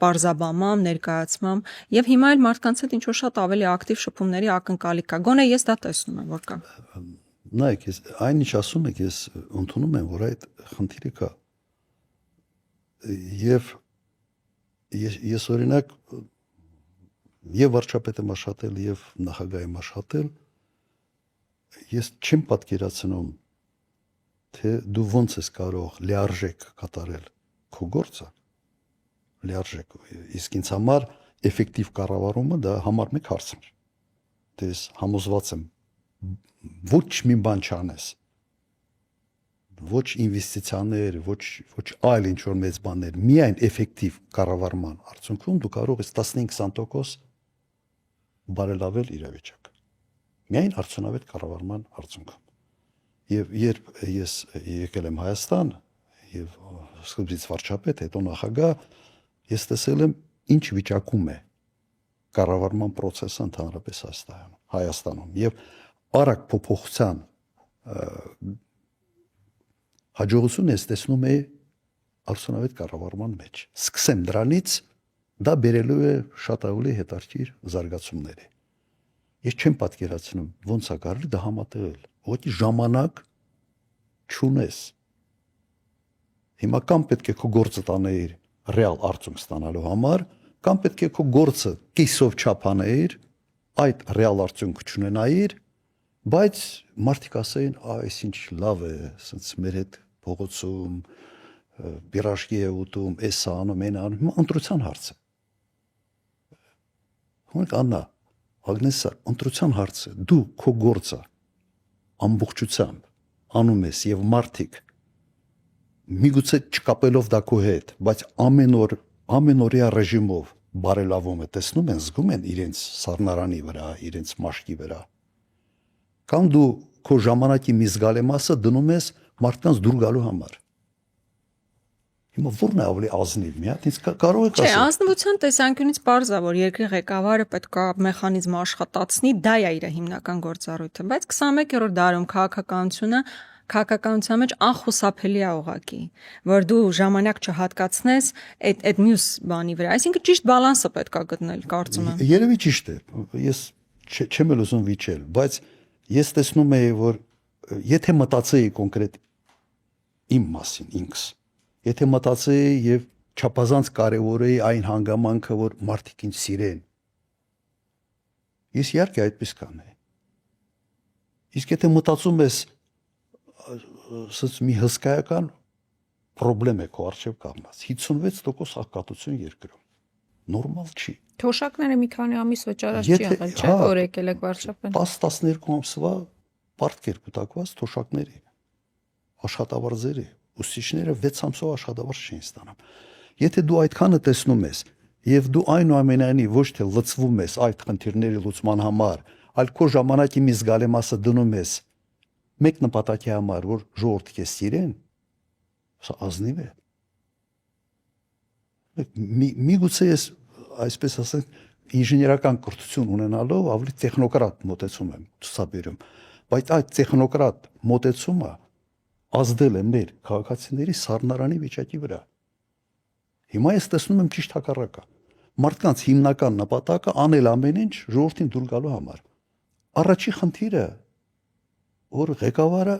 C: պարզաբանմամբ, ներկայացմամբ եւ հիմա էլ մարդկանց հետ ինչ որ շատ ավելի ակտիվ շփումների ակնկալիք կա։ Գոնե ես դա տեսնում եմ, որ կա։
A: Նայեք, այնինչ ասում եք, ես ընդունում եմ, որ այդ խնդիրը կա։ Եվ ես օրինակ եւ վարչապետ եմ աշխատել եւ նախագահ եմ աշխատել, ես չեմ պատկերացնում, թե դու ոնց ես կարող լիարժեք կատարել քո գործը, լիարժեք, իսկ ինձ համար էֆեկտիվ կառավարումը դա համար մեկ հարց է։ Դե ես համոզված եմ, ոչ մի բան չանես, ոչ ինվեստիցիաներ, ոչ այլ ինչ որ մեծ բաներ, միայն էֆեկտիվ կառավարման արդյունքում դու կարող ես 15-20% բարելավել իրավիճակը։ Միայն արդյունավետ կառավարման արդյունքում։ Եվ երբ ես եկել եմ Հայաստան եւ սկզբից վարչապետ, հետո նախագահ, ես տեսել եմ ինչ վիճակում է կառավարման process-ը ընդհանրապես Հայաստանում եւ արագ փոփոխության հաջողությունը ես տեսնում եմ արդյունավետ կառավարման մեջ։ Սկսեմ դրանից, դա բերելու է շատ ավելի հետաքրքիր զարգացումների։ Ես չեմ պատկերացնում ոնց է կարելի դա համատեղել, ուղղակի ժամանակ չունես։ Հիմա կամ պետք է քո գործը տանեիր ռեալ արդյունք ստանալու համար, կամ պետք է քո գործը կիսով չափ անեիր, այդ ռեալ արդյունք չունենայիր, բայց մարդիկ ասեին, այս ինչ լավ է, ասենց մեր հետ փողոցում բիրաշկի է ուտում, էս անում, այն անում, հիմա ընտրության հարց է։ Հունք Աննա, Ագնեսա, ընտրության հարց է, դու քո գործը ամբողջությամբ անում ես եւ մարդիկ միգուցե չկապելով դա քո հետ, բայց ամենօրյա ռեժիմով բարելավում է, տեսնում են, զգում են իրենց սառնարանի վրա, իրենց մաշկի վրա։ Կամ դու քո ժամանակի մի զգալի մասը դնում ես մարդկանց դուր գալու համար։ Հիմա ո՞րն է ավելի ազնիվ, մի հատ ինձ կարող եք ասել։
C: Չէ, ազնվության տեսանկյունից պարզ է, որ երկրի ղեկավարը պետք է մեխանիզմը աշխատացնի, դա է իր հիմնական գործառույթը, բայց 21-րդ դարում քաղաքականության մեջ անխուսափելի է ուղղակի, որ դու ժամանակ չհատկացնես այդ մյուս բանի վրա։ Այսինքն ճիշտ բալանսը պետք է գտնել, կարծում եմ։
A: Երևի ճիշտ է։ Ես չեմ էլ ուզում վիճել, բայց ես տեսնում եմ, որ եթե մտածեի կոնկրետ իմ մասին ինքս, եթե մտածեի եւ չափազանց կարեւորեի այն հանգամանքը, որ մարդիկ ինձ սիրեն, ես իհարկե այդպես կանեի։ Իսկ եթե մտածում ես ասած մի հսկայական խնդրեմ է քո արժեվ կանգնած 56% աղքատություն երկրում նորմալ չի։
B: Թոշակները մի քանի ամիս վճարած չի եղել, չէ՞, որ եկել եք վարչապետ։
A: 10-12 ամսվա պարտքեր կուտակված թոշակների աշխատավարձերի ուսուցիչները 6 ամսով աշխատավարձ չեն ստանում։ Եթե դու այդքանը տեսնում ես եւ դու այնուամենայնիվ ոչ թե լծվում ես այդ խնդիրների լուծման համար, այլ քո ժամանակի մի զգալի մասը դնում ես մեկ նպատակի համար, որ ժողովուրդը քեզ սիրեն, սա ազնիվ է։ Միգուցե ես այսպես ասենք ինժեներական կրթություն ունենալով ավելի տեխնոկրատ մոտեցում եմ ցուցաբերում, բայց այդ տեխնոկրատ մոտեցումը ազդել է մեր քաղաքացիների սառնարանի վիճակի վրա։ Հիմա ես տեսնում եմ ճիշտ հակառակը։ Մարդկանց հիմնական նպատակը անել ամեն ինչ ժողովրդին դուր գալու համար։ Առաջի խնդիրը, որ ղեկավարը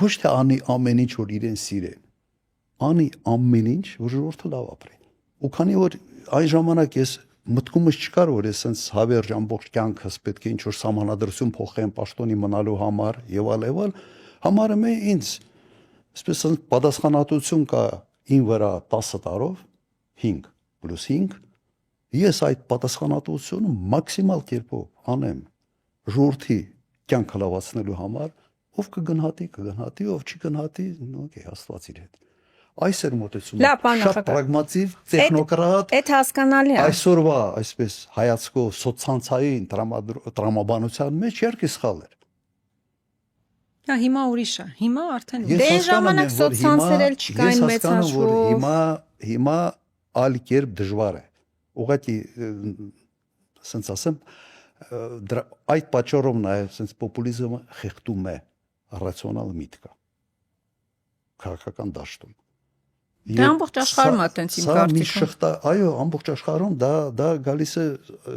A: ոչ թե անի ամեն ինչ, որ իրեն սիրեն, անի ամեն ինչ, որ ժողովուրդը լավ ապրի։ Ու քանի որ այն ժամանակ ես մտքումս չկար, որ ես sense հավերժ ամբողջ կյանքս պետք է ինչ որ սահմանադրություն փոխեմ պաշտոնի մնալու համար եւ այլ, համարում եմ ինձ, այսպես ասած, պատասխանատվություն կա ին վրա 10 տարով 5 + 5, ես այդ պատասխանատվությունը մաքսիմալ կերպով անեմ ժողովրդի կյանքը լավացնելու համար, ով կգնահատի, ով չի գնահատի, օքեյ, Աստված իր հետ։ Այս էր մոտեցումը,
B: Լավ, պարոն
A: շատ
B: նախագահ։
A: պրագմատիկ, տեխնոկրատ,
B: Այդ հասկանալի է։
A: այսօրվա այսպես հայացքով սոցցանցային տրամաբանության մեջ իհարկե սխալ էր։
C: Հա, հիմա ուրիշ է։ Հիմա արդեն
A: Ես
B: Դե
A: հասկանում
B: ժամանակ
A: եմ, որ
B: սոցցանցեր էլ
A: հիմա-
B: չկային
A: ես հասկանում, որ
B: մեծաշով։
A: հիմա այլ կերպ դժվար է։ Ուղղակի ասենց ասեմ, այդ պատճառով նաև ասենց պոպուլիզմը խեղդում է ռացիոնալ միտքը քաղաքական դաշտում։
B: Դե ամբողջ աշխարհում է տենց իմ կարծիքով։
A: Այո, ամբողջ աշխարհում դա գալիս է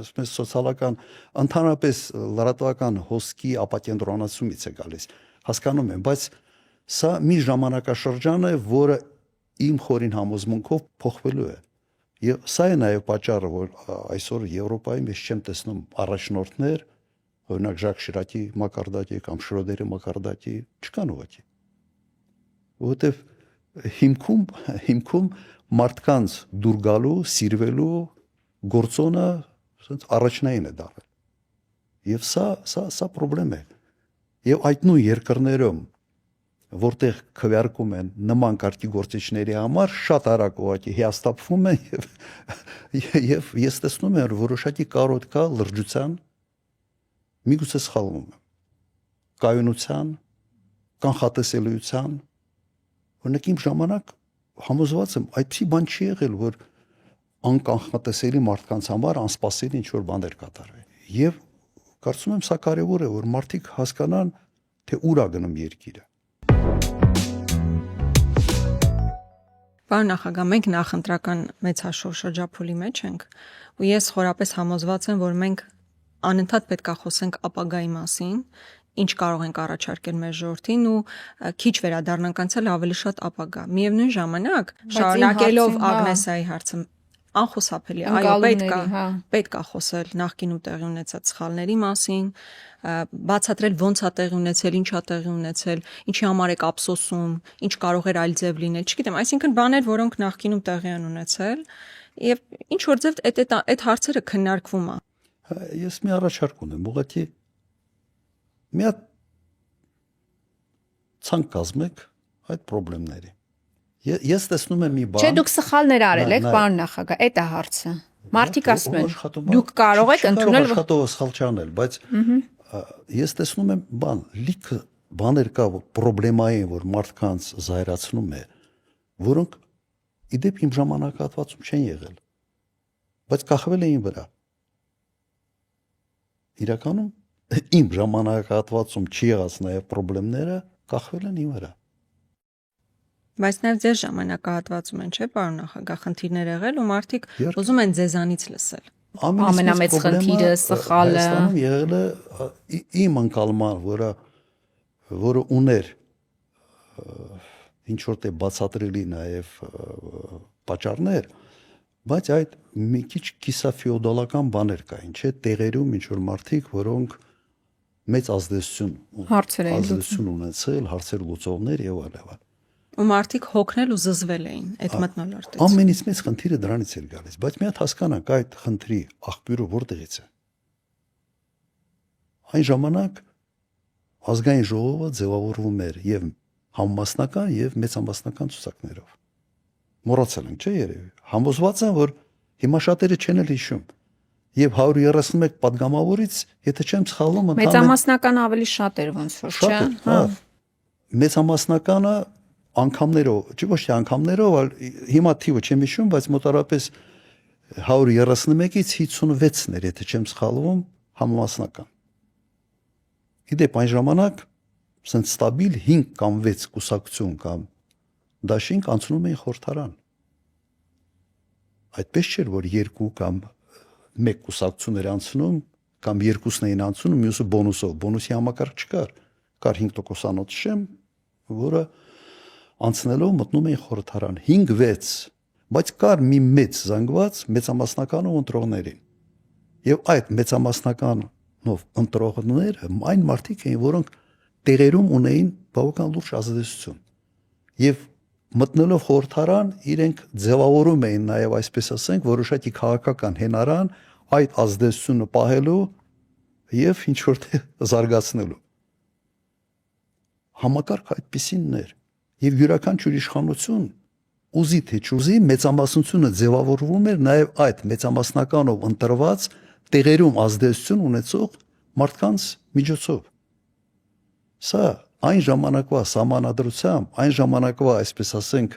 A: ասես սոցիալական ընդհանրապես լրատվական հոսքի ապակենտրոնացումից է գալիս։ Հասկանում եմ, բայց սա մի ժամանակաշրջան է, որը իմ խորին համոզմունքով փոխվելու է։ Եվ սա է նաև պատճառը, որ այսօր Եվրոպայում ես չեմ տեսնում առաջնորդներ, օրինակ Ժակ Շիրակի մակարդակի կամ Շրոդերի մակարդակի չկան ուղղակի։ Որովհետև հիմքում մարդկանց դուր գալու, սիրվելու գործոնը ասենց առաջնային է դարել։ Եվ սա խնդրեմ է։ Եվ այդ նույն երկրներում, որտեղ քվեարկում են նման կարգի գործիչների համար, շատ արագ ուղղակի հիաստափվում են եւ ես տեսնում եմ, որ որոշակի կարոտ կա լրջության, միգուցե սխալվում եմ, կայունության, կանխատեսելիության, օրինակ իմ ժամանակ համոզված եմ, այդպիսի բան չի եղել, որ անկանխատեսելի մարդկանց համար անսպասելի ինչ-որ բաներ կատարվի։ Եվ կարծում եմ սա կարևոր է, որ մարդիկ հասկանան, թե ուր է գնում երկիրը։
C: Պարոն նախագահ, մենք նախընտրական մեծ հաշվով շրջափուլի մեջ ենք, ու ես խորապես համոզված եմ, որ մենք անընդհատ պետք է խոսենք ապագայի մասին, ինչ կարող ենք առաջարկել մեր ժողովրդին ու քիչ վերադառնանք անցել ավելի շատ ապագա։ Միևնույն ժամանակ, շարունակելով Ագնեսայի հարցը, անխուսափելի է, այո, պետք է խոսել նախկինում տեղի ունեցած սխալների մասին, բացատրել ոնց է տեղի ունեցել, ինչ է տեղի ունեցել, ինչի համար եք ափսոսում, ինչ կարող էր այլ ձև լինել, չգիտեմ, այսինքն բաներ, որոնք նախկինում տեղի են ունեցել, եւ ինչ որ ձև այդ հարցերը քննարկվում է։
A: Ես մի առաջարկ ունեմ, ուղղակի մի հատ ցանկ կազմեք այդ խնդիրների։ Ես տեսնում եմ մի բան։
B: Չէ, դուք սխալներ արել եք, պարոն նախագահ, այդ է հարցը։ Մարդիկ ասում են, դուք կարող եք ընդունել
A: աշխատողը սխալ չանել, բայց ես տեսնում եմ բան, լիքը բաներ կա խնդրեմային, որ մարդկանց զայրացնում է, որոնք իդեպ իմ ժամանակահատվածում չեն եղել, բայց կախվել էին վրա։ Իրականում իմ ժամանակահատվածում չի եղած նաև խնդիրները կախվել են իմ վրա։
C: Բայց նաև ձեր ժամանակահատվածում են, չէ՞, պարոն նախագահ, խնդիրներ եղել ու մարդիկ ուզում են ձեզանից լսել։
B: Ամենամեծ խնդիրը, սխալը
A: Հայաստանում եղել է իմ ընկալման, որը ուներ ինչ որտեղ բացատրելի նաև պատճառներ, բայց այդ մի քիչ կիսաֆեոդալական բաներ կային, չէ՞, տեղերում ինչ որ մարդիկ, որոնք մեծ ազդեցություն ունեցել, հարցեր լուծողներ եւ այլն։
C: Ու մարդիկ հոգնել ու զզվել էին այդ մթնոլորտից։
A: Ամենից մեծ խնդիրը դրանից էր գալիս, բայց մի հատ հասկանանք այդ խնդրի աղբյուրը որտեղից է։ Այն ժամանակ ազգային ժողովը ձևավորվում էր եւ համամասնական եւ մեծամասնական ցուցակներով։ Մոռացել ենք, չէ՞ երևի։ Համոզված եմ, որ հիմա շատերը չեն էլ հիշում։ Եվ 131 падգամավորից, եթե չեմ սխալվում,
B: մեծամասնական ավելի շատ էր ոնց որ, չէ՞։
A: Հա։ Մեծամասնականը անգամներով, չի ոչ թե անգամներով, այլ հիմա թիվը չեմ հիշում, բայց մոտարապես 131-ից 56-ն էր, եթե չեմ սխալվում, համամասնական։ Իդեպ այն ժամանակ ասենց ստաբիլ 5 կամ 6 կուսակցություն կամ դաշինք անցնում էին խորհրդարան։ Այդպես չէր, որ 2 կամ 1 կուսակցություն էր անցնում կամ 2-ն էին անցնում, մյուսը բոնուսով, բոնուսի համակարգ չկար։ Կար 5%-անոց շեմ, որը անցնելով մտնում էին խորհրդարան 5-6, բայց կար մի մեծ զանգված մեծամասնականով ընտրողներին։ Եվ այդ մեծամասնականով ընտրողները այն մարդիկ էին, որոնք տեղերում ունեին բավական լուրջ ազդեցություն։ Եվ մտնելով խորհրդարան իրենք ձևավորում էին նաև այսպես ասենք որոշակի քաղաքական հենարան այդ ազդեցությունը պահելու եւ ինչ որտեղ զարգացնելու։ համակարգ այդպիսինն էր եւ յուրաքանչյուր իշխանություն ուզի թե չուզի մեծամասնությունը ձևավորվում էր նաեւ այդ մեծամասնականով ընտրված տեղերում ազդեցություն ունեցող մարդկանց միջոցով սա այն ժամանակվա սահմանադրությամբ այն ժամանակվա այսպես ասենք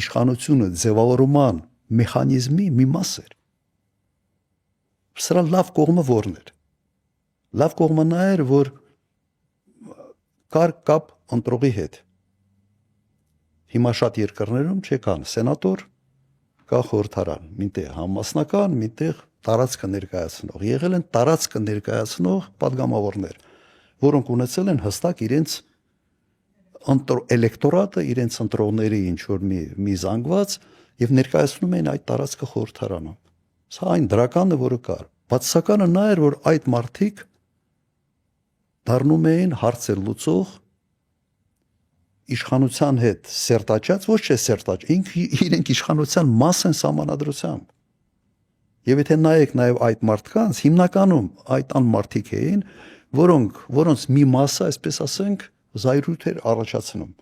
A: իշխանությունը ձևավորման մեխանիզմի մի մաս էր սրա լավ կողմը որն էր լավ կողմը նա էր որ կար կապ ընտրողի հետ հիմա շատ երկրներում չկան սենատոր կա խորհրդարան մինտեղ համասնական մինտեղ տարածքը ներկայացնող եղել են տարածքը ներկայացնող падգամավորներ որոնք ունեցել են հստակ իրենց էլեկտորատը իրենց ընտրողների ինչ որ մի զանգված եւ ներկայացնում են այդ տարածքը խորհրդարանում սա այն դրականը որը կար բացասականը նա էր որ այդ մարդիկ դառնում էին հարցեր լուծող իշխանության հետ սերտաճած ոչ թե սերտաճ իրենք իշխանության մաս են սահմանադրությամբ եւ եթե նայեք նաեւ այդ մարդկանց հիմնականում այդ անմարդիկ էին որոնց մի մասը այսպես ասենք զայրույթ էր առաջացնում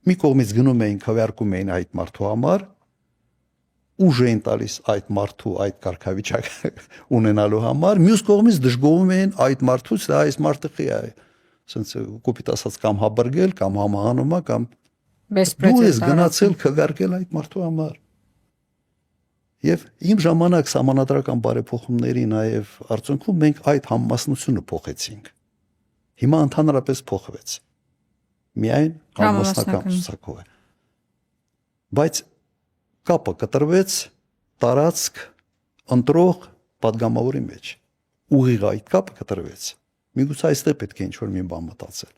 A: մի կողմից գնում էին քվեարկում էին այդ մարդու համար ուժ էին տալիս այդ մարդու այդ կարգավիճակը ունենալու համար մյուս կողմից դժգոհում էին այդ մարդուց դա այս մարդը խի է ասենց կոպիտ ասած կամ հաբրգել կամ համահանումա կամ դու ես գնացել քվեարկել այդ մարդու համար եւ իմ ժամանակ սահմանադրական բարեփոխումների նաեւ արդյունքում մենք այդ համամասնությունը փոխեցինք հիմա ընդհանրապես փոխվեց միայն համամասնական ցուցակով է բայց կապը կտրվեց տարածք ընտրող падգամավորի մեջ ուղիղ այդ կապը կտրվեց միգուցե այստեղ պետք է ինչ-որ մի բան մտածել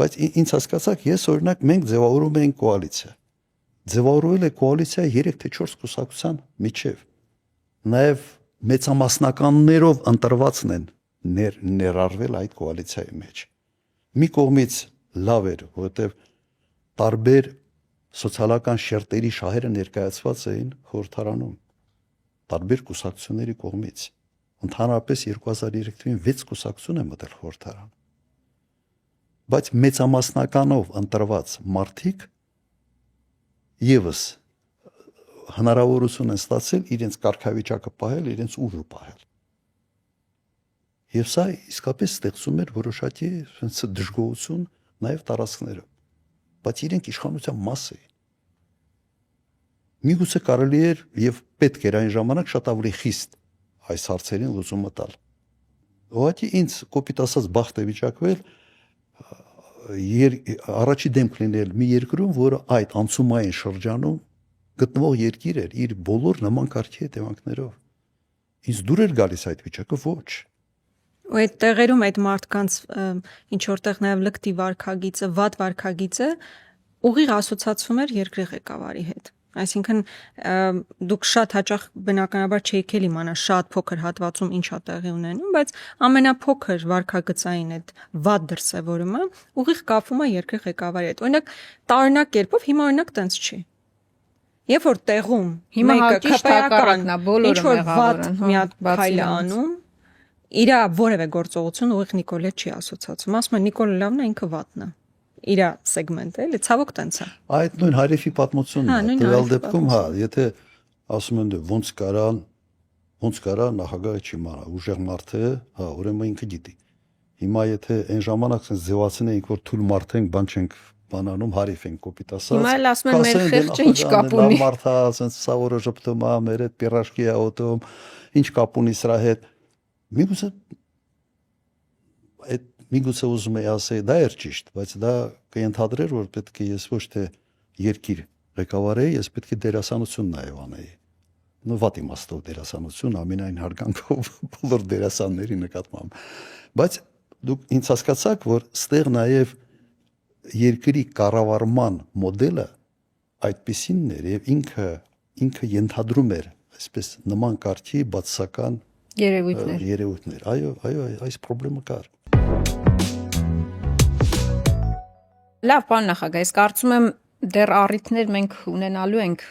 A: բայց ինձ հասկացաք ես օրինակ մենք ձևավորում ենք կոալիցիա ձևավորվել է կոալիցիա 3 թե 4 կուսակցության միջև նաև մեծամասնականներով ընտրվածն են ներառվել այդ կոալիցիայի մեջ մի կողմից լավ էր որովհետև տարբեր սոցիալական շերտերի շահերը ներկայացված էին խորհրդարանում տարբեր կուսակցությունների կողմից ընդհանրապես 2003 թվականին 6 կուսակցություն է մտել խորհրդարան բայց մեծամասնականով ընտրված մարդիկ եւս հնարավորություն են ստացել իրենց կարգավիճակը պահել, իրենց ուժը պահել։ Եվ սա իսկապես ստեղծում էր որոշակի դժգոհություն նաև տարածքներում, բայց իրենք իշխանության մաս էին։ Միգուցե կարելի էր եւ պետք էր այն ժամանակ շատ ավելի խիստ այս հարցերին լուծումը տալ։ Ուղղակի ինձ կոպիտ ասած բախտ է վիճակվել առաջի դեմք լինել մի երկրում, որը այդ անցումային շրջանում գտնվող երկիր էր իր բոլոր նման կարգի հետևանքներով։ Ինձ դուր էր գալիս այդ վիճակը ոչ։
C: Ու այդ տեղերում այդ մարդկանց ինչ որտեղ նաև լկտի վարքագիծը, վատ վարքագիծը ուղիղ ասոցացվում էր երկրի ղեկավարի հետ։ Այսինքն դուք շատ հաճախ բնականաբար չեք էլ իմանա շատ փոքր հատվածում ինչ է տեղի ունենում, բայց ամենափոքր վարքագծային այդ վատ դրսևորումը ուղիղ կապվում է երկրի ղեկավարի հետ։ Օրինակ տարօրինակ կերպով հիմա օրինակ տենց չի։ Երբ որ տեղում
B: մեկը քպայականն է, բոլորը մեղավոր են,
C: մի հատ քայլ է անում, իրա որևէ գործողություն ուղիղ Նիկոլետ չի ասոցացում։ Ասում են Նիկոլը լավն է, ինքը վատն է։ Իրա սեգմենտը էլի ցավոք տենց է։
A: Այդ նույն հարևի պատմությունն է։ Տվյալ դեպքում, եթե ասում են ոնց կարա նախագահը չիմանա, ուժեղ մարդ է, ուրեմն ինքը գիտի։ Հիմա եթե այն ժամանակ sense ձևացնեինք, որ թույլ մարդ ենք, բան չենք բանանում, հարև ենք կոպիտ ասած։
B: Հիմա էլ ասում են մեր խեղճը ինչ կապ ունի։
A: Մարդ է, sense սա որը ժպտում է, մեր այդ պիրաժկի է ոտում, ինչ կապ ունի սրա հետ։ Միգուցե ուզում եի ասել, դա էր ճիշտ, բայց դա կընթադրեր, որ պետք է ես ոչ թե երկիր ղեկավարեի, ես պետք է դերասանություն նաև անեի։ Նո վատ իմաստով դերասանություն, ամենայն հարգանքով բոլոր դերասանների նկատմամբ։ Բայց դուք ինձ հասկացաք, որ ստեղ նաև երկրի կառավարման մոդելը այդպիսինն էր եւ ինքը ենթադրում էր այսպես նման կարգի բացասական երևույթներ։ Այո, այս խնդրումը կար։
B: Լավ, պարոն նախագահ, ես կարծում եմ դեռ առիթներ մենք ունենալու ենք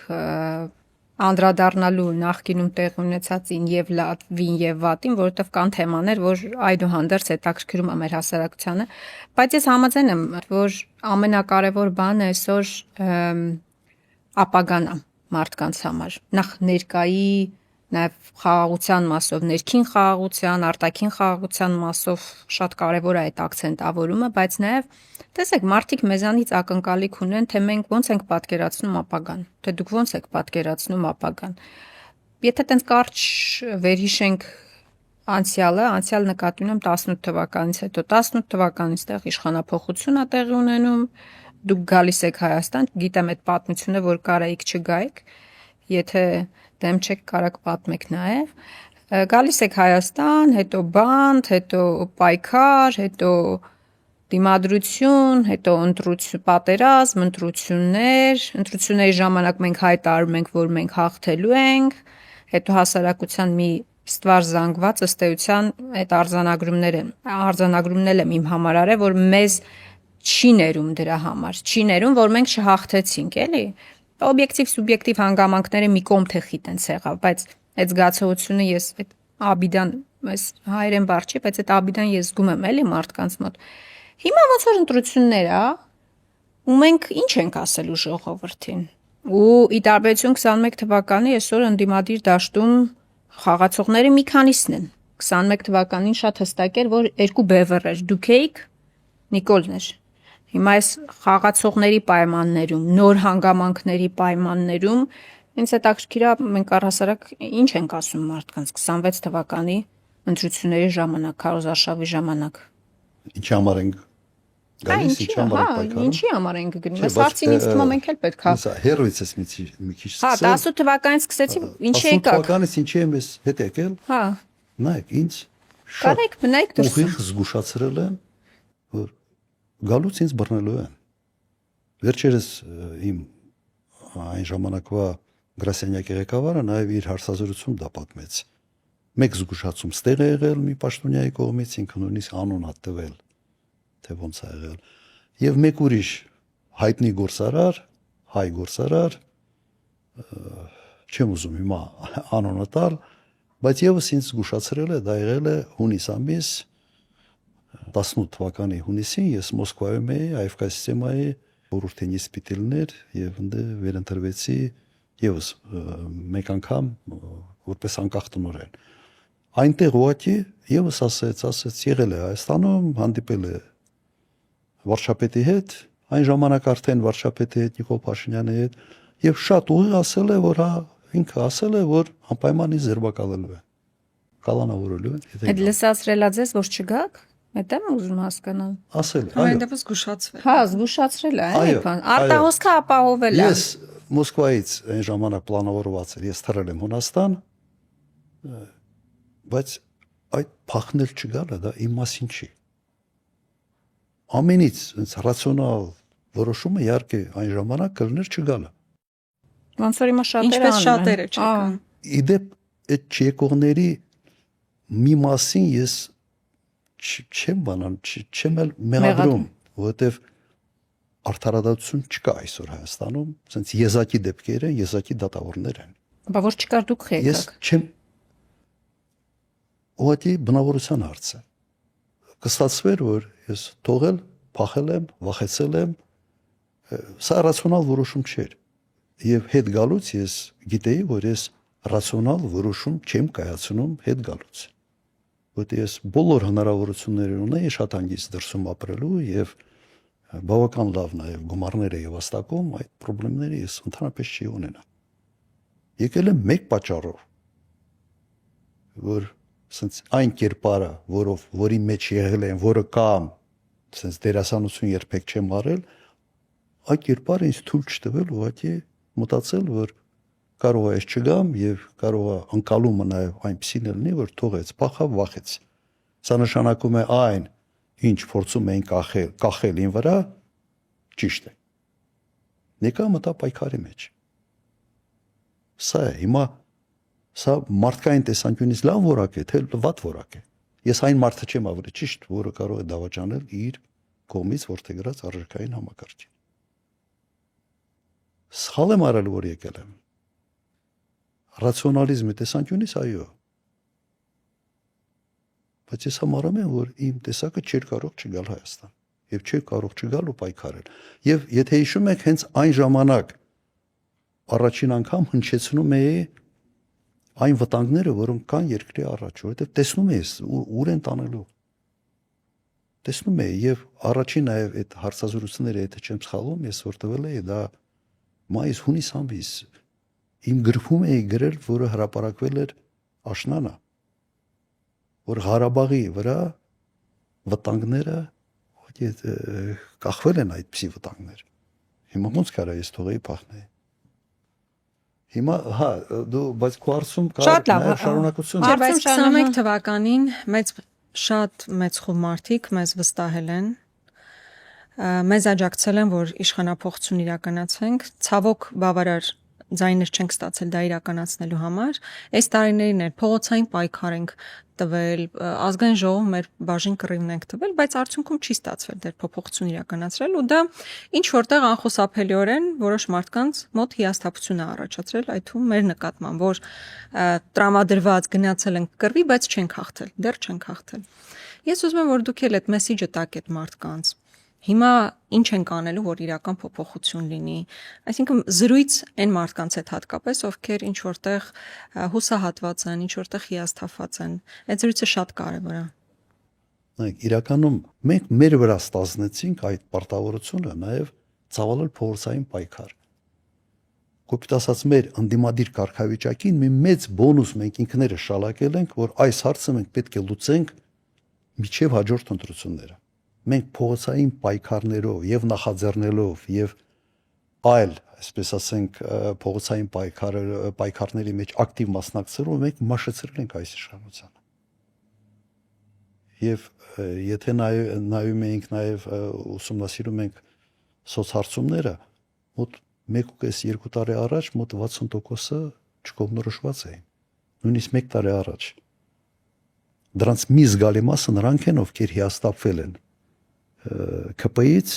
B: անդրադառնալու նախկինում տեղ ունեցածին եւ լավին եւ վատին, որովհետեւ կան թեմաներ, որ այդուհանդերձ հետաքրքրում է մեր հասարակությանը, բայց ես համաձայն եմ, որ ամենակարևոր բանը այսօր ապագան է մարդկանց համար։ Նախ ներկայի նաև խաղաղության մասով, ներքին խաղաղության, արտաքին խաղաղության մասով շատ կարևոր է այդ ակցենտավորումը, բայց նաև տեսեք, մարդիկ մեզանից ակնկալիք ունեն, թե մենք ոնց ենք պատկերացնում ապագան, թե դուք ոնց եք պատկերացնում ապագան։ Եթե տենց կարճ վերհիշենք անցյալը, անցյալ նկատի ունեմ 18 թվականից հետո, 18 թվականից տեղ իշխանափոխություն է տեղի ունենում, դուք գալիս եք Հայաստան, գիտեմ այդ պատմությունը, որ կարայիք չգայիք, եթե դեմ չեք կարաք պատմեք նաև, գալիս եք Հայաստան, հետո բանդ, հետո պայքար, հետո դիմադրություն, հետո պատերազմ, ընտրությունների ժամանակ մենք հայտարարում ենք, որ մենք հաղթելու ենք, հետո հասարակության մի ստվար զանգված ըստ էության այդ արձանագրումն եմ իմ համար արել, որ մեզ չի ներում դրա համար, չի ներում, որ մենք չհաղթեցինք, էլի։ Օբյեկտիվ, սուբյեկտիվ հանգամանքները մի կողմ թե խիտենց եղավ, բայց այդ զգացողությունը ես այդ աբիդան, այս հայերեն բառ չի, բայց այդ աբիդան ես զգում եմ էլի մարդկանց մոտ։ Հիմա ոնց որ ընտրություններ է, ու մենք ինչ ենք ասելու ժողովրդին։ Ու ի տարբերություն 21 թվականի այսօր ընդդիմադիր դաշտում խաղացողները մի քանիսն են։ 21 թվականին շատ հստակ էր, որ երկու բևեռ էր, դուք էիք, Նիկոլն էր։ Հիմա այս խաղացողների պայմաններում, նոր հանգամանքների պայմաններում ինձ հետաքրքիր է մենք առհասարակ ինչ ենք ասում մարդկանց 26 թվականի ընտրությունների ժամանակ, քարոզարշավի ժամանակ։
A: Ինչի համար ենք գալիս, ինչի համար ենք պայքարում։
B: Ինչի համար ենք գնում։ Այս հարցին ինձ թվում է մենք էլ պետք է։
A: Հերոյից ես մի քիչ
B: Հա, 18 թվականից սկսեցի, ինչի եկաք։
A: 18 թվականից ինչի եմ ես հետ եկել։
B: Հա։
A: Նայեք, ինձ
B: Կարեք մնայք դրսում։
A: ուղիղ զգուշացրել են, որ գալուց ինձ բռնելու են։ Վերջերս իմ այն ժամանակվա գրասենյակի ղեկավարը նաև իր հարցազրույցում դա պատմեց։ Մեկ զգուշացում ստեղ է եղել մի պաշտոնյայի կողմից, ինքը նույնիսկ անուն է տվել, թե ոնց է եղել։ Եվ մեկ ուրիշ հայտնի գործարար, հայ գործարար, չեմ ուզում հիմա անունը տալ, բայց եւս ինձ զգուշացրել է, դա եղել է հունիս ամիս 18 թվականի հունիսին ես Մոսկվայում էի, AFK սիստեմայի բուրուտենի սպիտելներ եւ ընդ վերընտրվեցի եւս մեկ անգամ որպես անկախ տնօրեն։ Այնտեղ ուղղակի եւս ասեց եղել է Հայաստանում, հանդիպել է վարչապետի հետ, այն ժամանակ արդեն վարչապետի հետ Նիկոլ Փաշինյանի հետ եւ շատ ուղիղ ասել է, որ հա ինքը ասել է, որ անպայման զերբակալելու է։ Կալանավորելու են, եթե։
B: Այդ լսացրելա ձեզ, որ չգաք։ Այդ եմ ուզում հասկանալ։
A: Ասել,
C: Այնտեղից զգուշացվել։
B: Հա, զգուշացրել է, էլի բան։ Արտահոսքը ապահովել է։
A: Ես Մոսկվայից այն ժամանակ պլանավորված էր, ես թռել եմ Հունաստան, բայց այդ փախնել չգալը դա իմ մասին չի։ Ամենից այնց ռացիոնալ որոշումը իհարկե այն ժամանակ կլներ չգալը։
B: Ոնց որ հիմա շատերը
C: Ինչպես շատերը չկան։
A: Իդեպ այդ չեկողների մի մասին ես չեմ բանան, չեմ էլ մեղադրում, որովհետև արդարադատություն չկա այսօր Հայաստանում, ասենց եզակի դեպքեր են, եզակի դատավորներ են։
B: Բա որ չկար դուք եկաք։
A: Ես չեմ ուղղակի բնավորության հարց է։ Կստացվեր, որ ես թողել, փախել եմ, վախեցել եմ, սա ռացիոնալ որոշում չէր։ Եվ հետ գալուց ես գիտեի, որ ես ռացիոնալ որոշում չեմ կայացնում հետ գալուց։ Որտեղ ես բոլոր հնարավորություններ ունեի շատ հանգիստ դրսում ապրելու եւ բավական լավ նաեւ գումարներ էի վաստակում, այդ խնդիրները ես ընդհանրապես չի ունենա։ Եկել եմ մեկ պատճառով, որ ասենց այն կերպարը, որի մեջ եղել եմ, որը կամ ասենց դերասանություն երբեք չեմ արել, այդ կերպարը ինձ թույլ չտվել ուղղակի մտածել, որ կարող է չգամ եւ կարող է անկալումը նաեւ այնպեսին լինի, որ թողեց, փախավ, վախեց։ Սա նշանակում է այն, ինչ փորձում էին կախել ին վրա, ճիշտ է։ Նեկա մտա պայքարի մեջ։ Սա է, հիմա սա մարդկային տեսանկյունից լավ որակ է, թե վատ որակ է։ Ես այն մարդը չեմ ավելի ճիշտ, որը կարող է դավաճանել իր կողմից որդեգրած արժեքային համակարգին։ Սխալ եմ արել, որ եկել եմ։ Ռացիոնալիզմի տեսանկյունից այո։ Բայց ես համարում եմ, որ իմ տեսակը չէր կարող չգալ Հայաստան եւ չէր կարող չգալ ու պայքարել։ Եվ եթե հիշում եք, հենց այն ժամանակ առաջին անգամ հնչեցնում էի այն վտանգները, որոնք կան երկրի առաջ, որովհետեւ տեսնում ես ուր են տանելու։ Տեսնում էի եւ առաջին նաեւ այդ հարցազրույցները, եթե չեմ սխալվում, ես որ տվել էի դա մայիս-հունիս ամիս իմ գրքում էի գրել, որը հրապարակվել էր աշնանը, որ Ղարաբաղի վրա վտանգները կախվել են այդպիսի վտանգներ։ Հիմա ոնց կարա ես թողեի փախնեի։ Հիմա հա դու բայց քո արցում կա շարունակություն։
C: 21 թվականին շատ մեծ խումբ մարդիկ մեզ վստահել են, մեզ աջակցել են, որ իշխանափոխություն իրականացենք, ցավոք բավարար ձայներ չենք ստացել դա իրականացնելու համար։ Այս տարիներին էլ փողոցային պայքար ենք տվել, ազգային ժողով մեր բաժին կռիվն ենք տվել, բայց արդյունքում չի ստացվել դեռ փոփոխություն իրականացրել ու դա ինչ որտեղ անխուսափելիորեն որոշ մարդկանց մոտ հիասթափություն է առաջացրել, այդ թվում մեր նկատմամբ, որ տրամադրված գնացել ենք կռվի, բայց չենք հաղթել, դեռ չենք հաղթել։ Ես ուզում եմ, որ դուք էլ այդ մեսիջը տաք այդ մարդկանց։ Հիմա ինչ ենք անելու, որ իրական փոփոխություն լինի։ Այսինքն զրույց այն մարդկանց հետ հատկապես, ովքեր ինչ որտեղ հուսահատված են, ինչ որտեղ հիասթափված են։ Այդ զրույցը շատ կարևոր է։
A: Նայեք, իրականում մենք մեր վրա ստանձնեցինք այդ պարտավորությունը նաև ցավալել փողոցային պայքար։ Կոպիտ ասած մեր անդիմադիր կարգավիճակին մի մեծ բոնուս մենք ինքներս շալակել ենք, որ այս հարցը մենք պետք է լուծենք միջև հաջորդ ընտրությունները։ Մենք փողոցային պայքարներով եւ նախաձեռնելով եւ այլ, այսպես ասենք, փողոցային պայքարների մեջ ակտիվ մասնակցելով մենք մաշեցրել ենք այս իշխանությանը։ Եվ եթե նայում ենք նաեւ ուսումնասիրում ենք սոցհարցումները, մոտ 1.5-2 տարի առաջ մոտ 60%-ը չկողմնորոշված էին։ Նույնիսկ 1 տարի առաջ։ Դրանց մի զգալի մասը նրանք են, ովքեր հիասթափվել են ԿՊ-ից,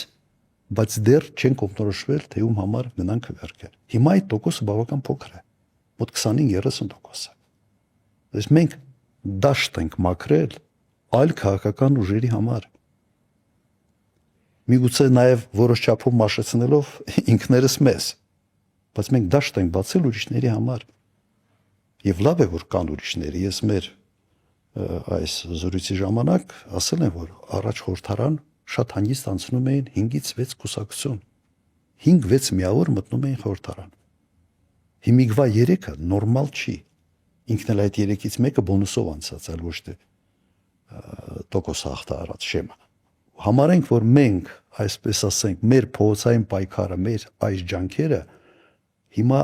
A: բայց դեռ չեն կողմնորոշվել, թե ում համար գնան քվեարկել։ Հիմա այդ տոկոսը բավական փոքր է, մոտ 25-30%։ Այս մենք դաշտ ենք մաքրել այլ քաղաքական ուժերի համար։ Միգուցե նաև որոշ չափով մաշեցնելով ինքներս մեզ, բայց մենք դաշտ ենք բացել ուրիշների համար։ Եվ լավ է, որ կան ուրիշները։ Ես մեր այս զրույցի ժամանակ ասել եմ, որ առաջ խորհրդարան շատ հանգիստ անցնում էին 5-ից 6 կուսակցություն։ 5-6 միավոր մտնում էին խորհրդարան։ Հիմիկվա 3-ը նորմալ չի։ Ինքն էլ այդ 3-ից մեկը բոնուսով անցած, այլ ոչ թե տոկոս հաղթահարած շեմը։ Համարենք, որ մենք, այսպես ասենք, մեր փողոցային պայքարը, մեր այս ջանքերը հիմա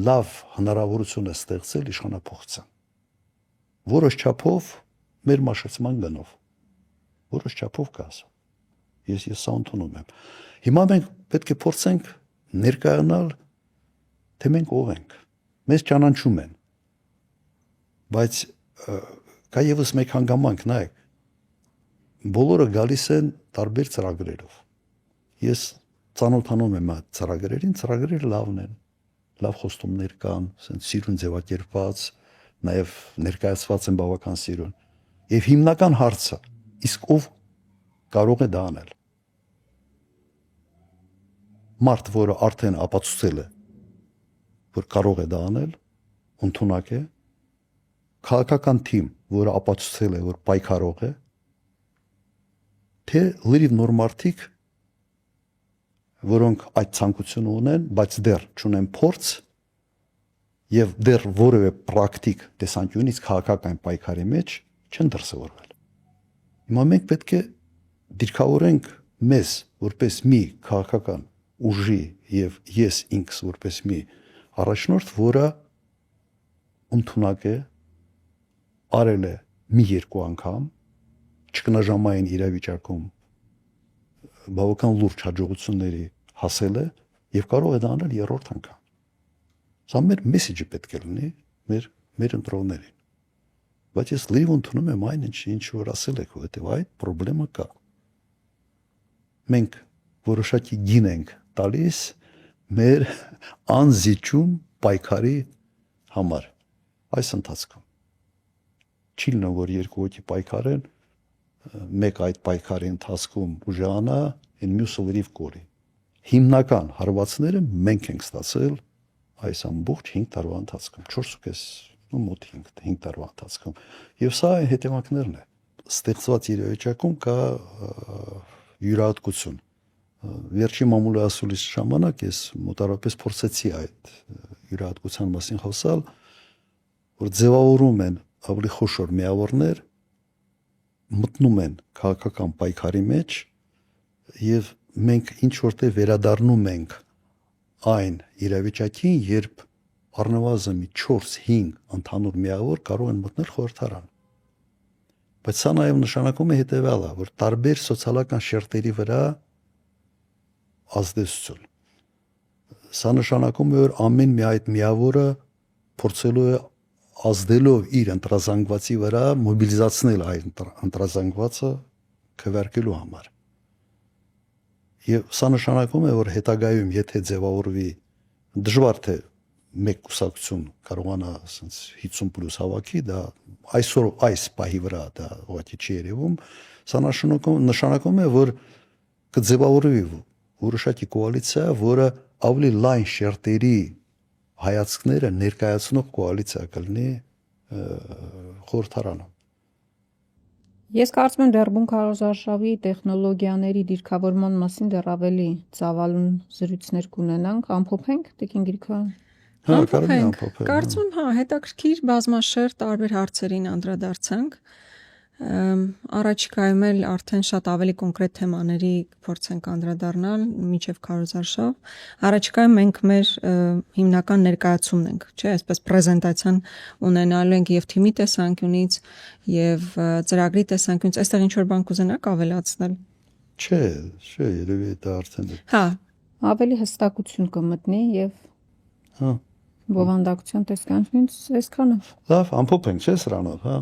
A: լավ հնարավորություն է ստեղծել իշխանափոխության։ Որոշ չափով մեր մաշեցման գնով։ Որոշ չափով կաս։ Ես սա ընդունում եմ։ Հիմա մենք պետք է փորձենք ներկայանալ, թե մենք ով ենք։ Մեզ ճանաչում են։ Բայց կա եւս մեկ հանգամանք, նայեք։ Բոլորը գալիս են տարբեր ծրագրերով։ Ես ծանոթանում եմ այդ ծրագրերին, ծրագրերը լավն են։ Լավ խոստումներ կան, ասենք սիրուն ձևակերպված, նաև ներկայացված են բավական սիրուն։ Եվ հիմնական հարցը, իսկ ով կարող է դա անել։ Մարդ, որը արդեն ապացուցել է, որ կարող է դա անել, ընդունակ է, քաղաքական թիմ, որը ապացուցել է, որ պայքարող է, թե լրիվ նոր մարդիկ, որոնք այդ ցանկությունը ունեն, բայց դեռ չունեն փորձ եւ դեռ որևէ պրակտիկ տեսանկյունից քաղաքական պայքարի մեջ չեն դրսևորվել։ Հիմա մենք պետք է դիրքավորենք մեզ որպես մի քաղաքական ուժի եւ ես ինքս որպես մի առաջնորդ, որը ընդունակ է, արել է մի երկու անգամ ճգնաժամային իրավիճակում բավական լուրջ հաջողությունների հասել է եւ կարող է դա անել երրորդ անգամ։ Սա մեր մեսեջը պետք է լինի մեր ընտրողներին։ Բայց ես լիվ ընդունում եմ այն ինչ որ ասել եք, որովհետեւ այդ խնդրեմը կա։ Մենք որոշակի գին ենք տալիս մեր անզիջում պայքարի համար այս ընթացքում։ Չի լինում, որ երկու հոգի պայքարեն, մեկ այդ պայքարի ընթացքում ուժանա, այն մյուսը լրիվ կորի։ Հիմնական հարվածները մենք ենք ստացել այս ամբողջ 5 տարվա ընթացքում, 4.5, ու մոտ 5 տարվա ընթացքում։ Եվ սա այն հետևանքներն է։ Ստեղծված իրավիճակում կա յուրահատկություն։ Վերջի մամուլի ասուլիս ժամանակ ես մոտավորապես փորձեցի այդ յուրահատկության մասին խոսալ, որ ձևավորում են ավելի խոշոր միավորներ, մտնում են քաղաքական պայքարի մեջ եւ մենք ինչ որտեղ վերադառնում ենք այն իրավիճակին, երբ առնվազն 4-5 ընդհանուր միավոր կարող են մտնել խորհրդարան։ Բայց սա նաև նշանակում է հետևյալը, որ տարբեր սոցիալական շերտերի վրա ազդեցություն։ Սա նշանակում է, որ ամեն մի այդ միավորը փորձելու է ազդելով իր ընտրազանգվածի վրա մոբիլիզացնել այդ ընտրազանգվածը քվեարկելու համար։ Եվ սա նշանակում է, որ հետագայում եթե ձևավորվի դժվար թե մեկ կուսակցություն կարողանա ասենց 50+ հավաքի, դա այսօր այս պահի վրա դա ուղղակի չի երևում, սա նշանակում է, որ կձևավորվի որոշակի կոալիցիա, որը ավելի լայն շերտերի հայացքները ներկայացնող կոալիցիա կլինի խորհրդարանում։
B: Ես կարծում եմ դեռ բունկարոզարշավի տեխնոլոգիաների դիրքավորման մասին դեռ ավելի ծավալուն զրույցներ կունենանք, ամփոփենք Տիկին Գրիգորյան։
C: Կարծում եմ, հետաքրքիր բազմաշերտ տարբեր հարցերին անդրադարձանք։ Առաջիկայում էլ արդեն շատ ավելի կոնկրետ թեմաների փորձենք անդրադառնալ մինչև քարոզարշավ։ Առաջիկայում մենք մեր հիմնական ներկայացումն ենք, չէ՞, այսպես պրեզենտացիան ունենալու ենք եւ թիմի տեսանկյունից եւ ծրագրի տեսանկյունից, այստեղ ինչ որ բան կուզենաք ավելացնել։
A: Չէ, երևի դա արդեն է։
B: Հա, ավելի հստակություն կմտնի եւ
A: հա
B: բովանդակության տեսանկյունից այսքանը։
A: Լավ, ամփոփենք, չէ՞ սրանով, հա։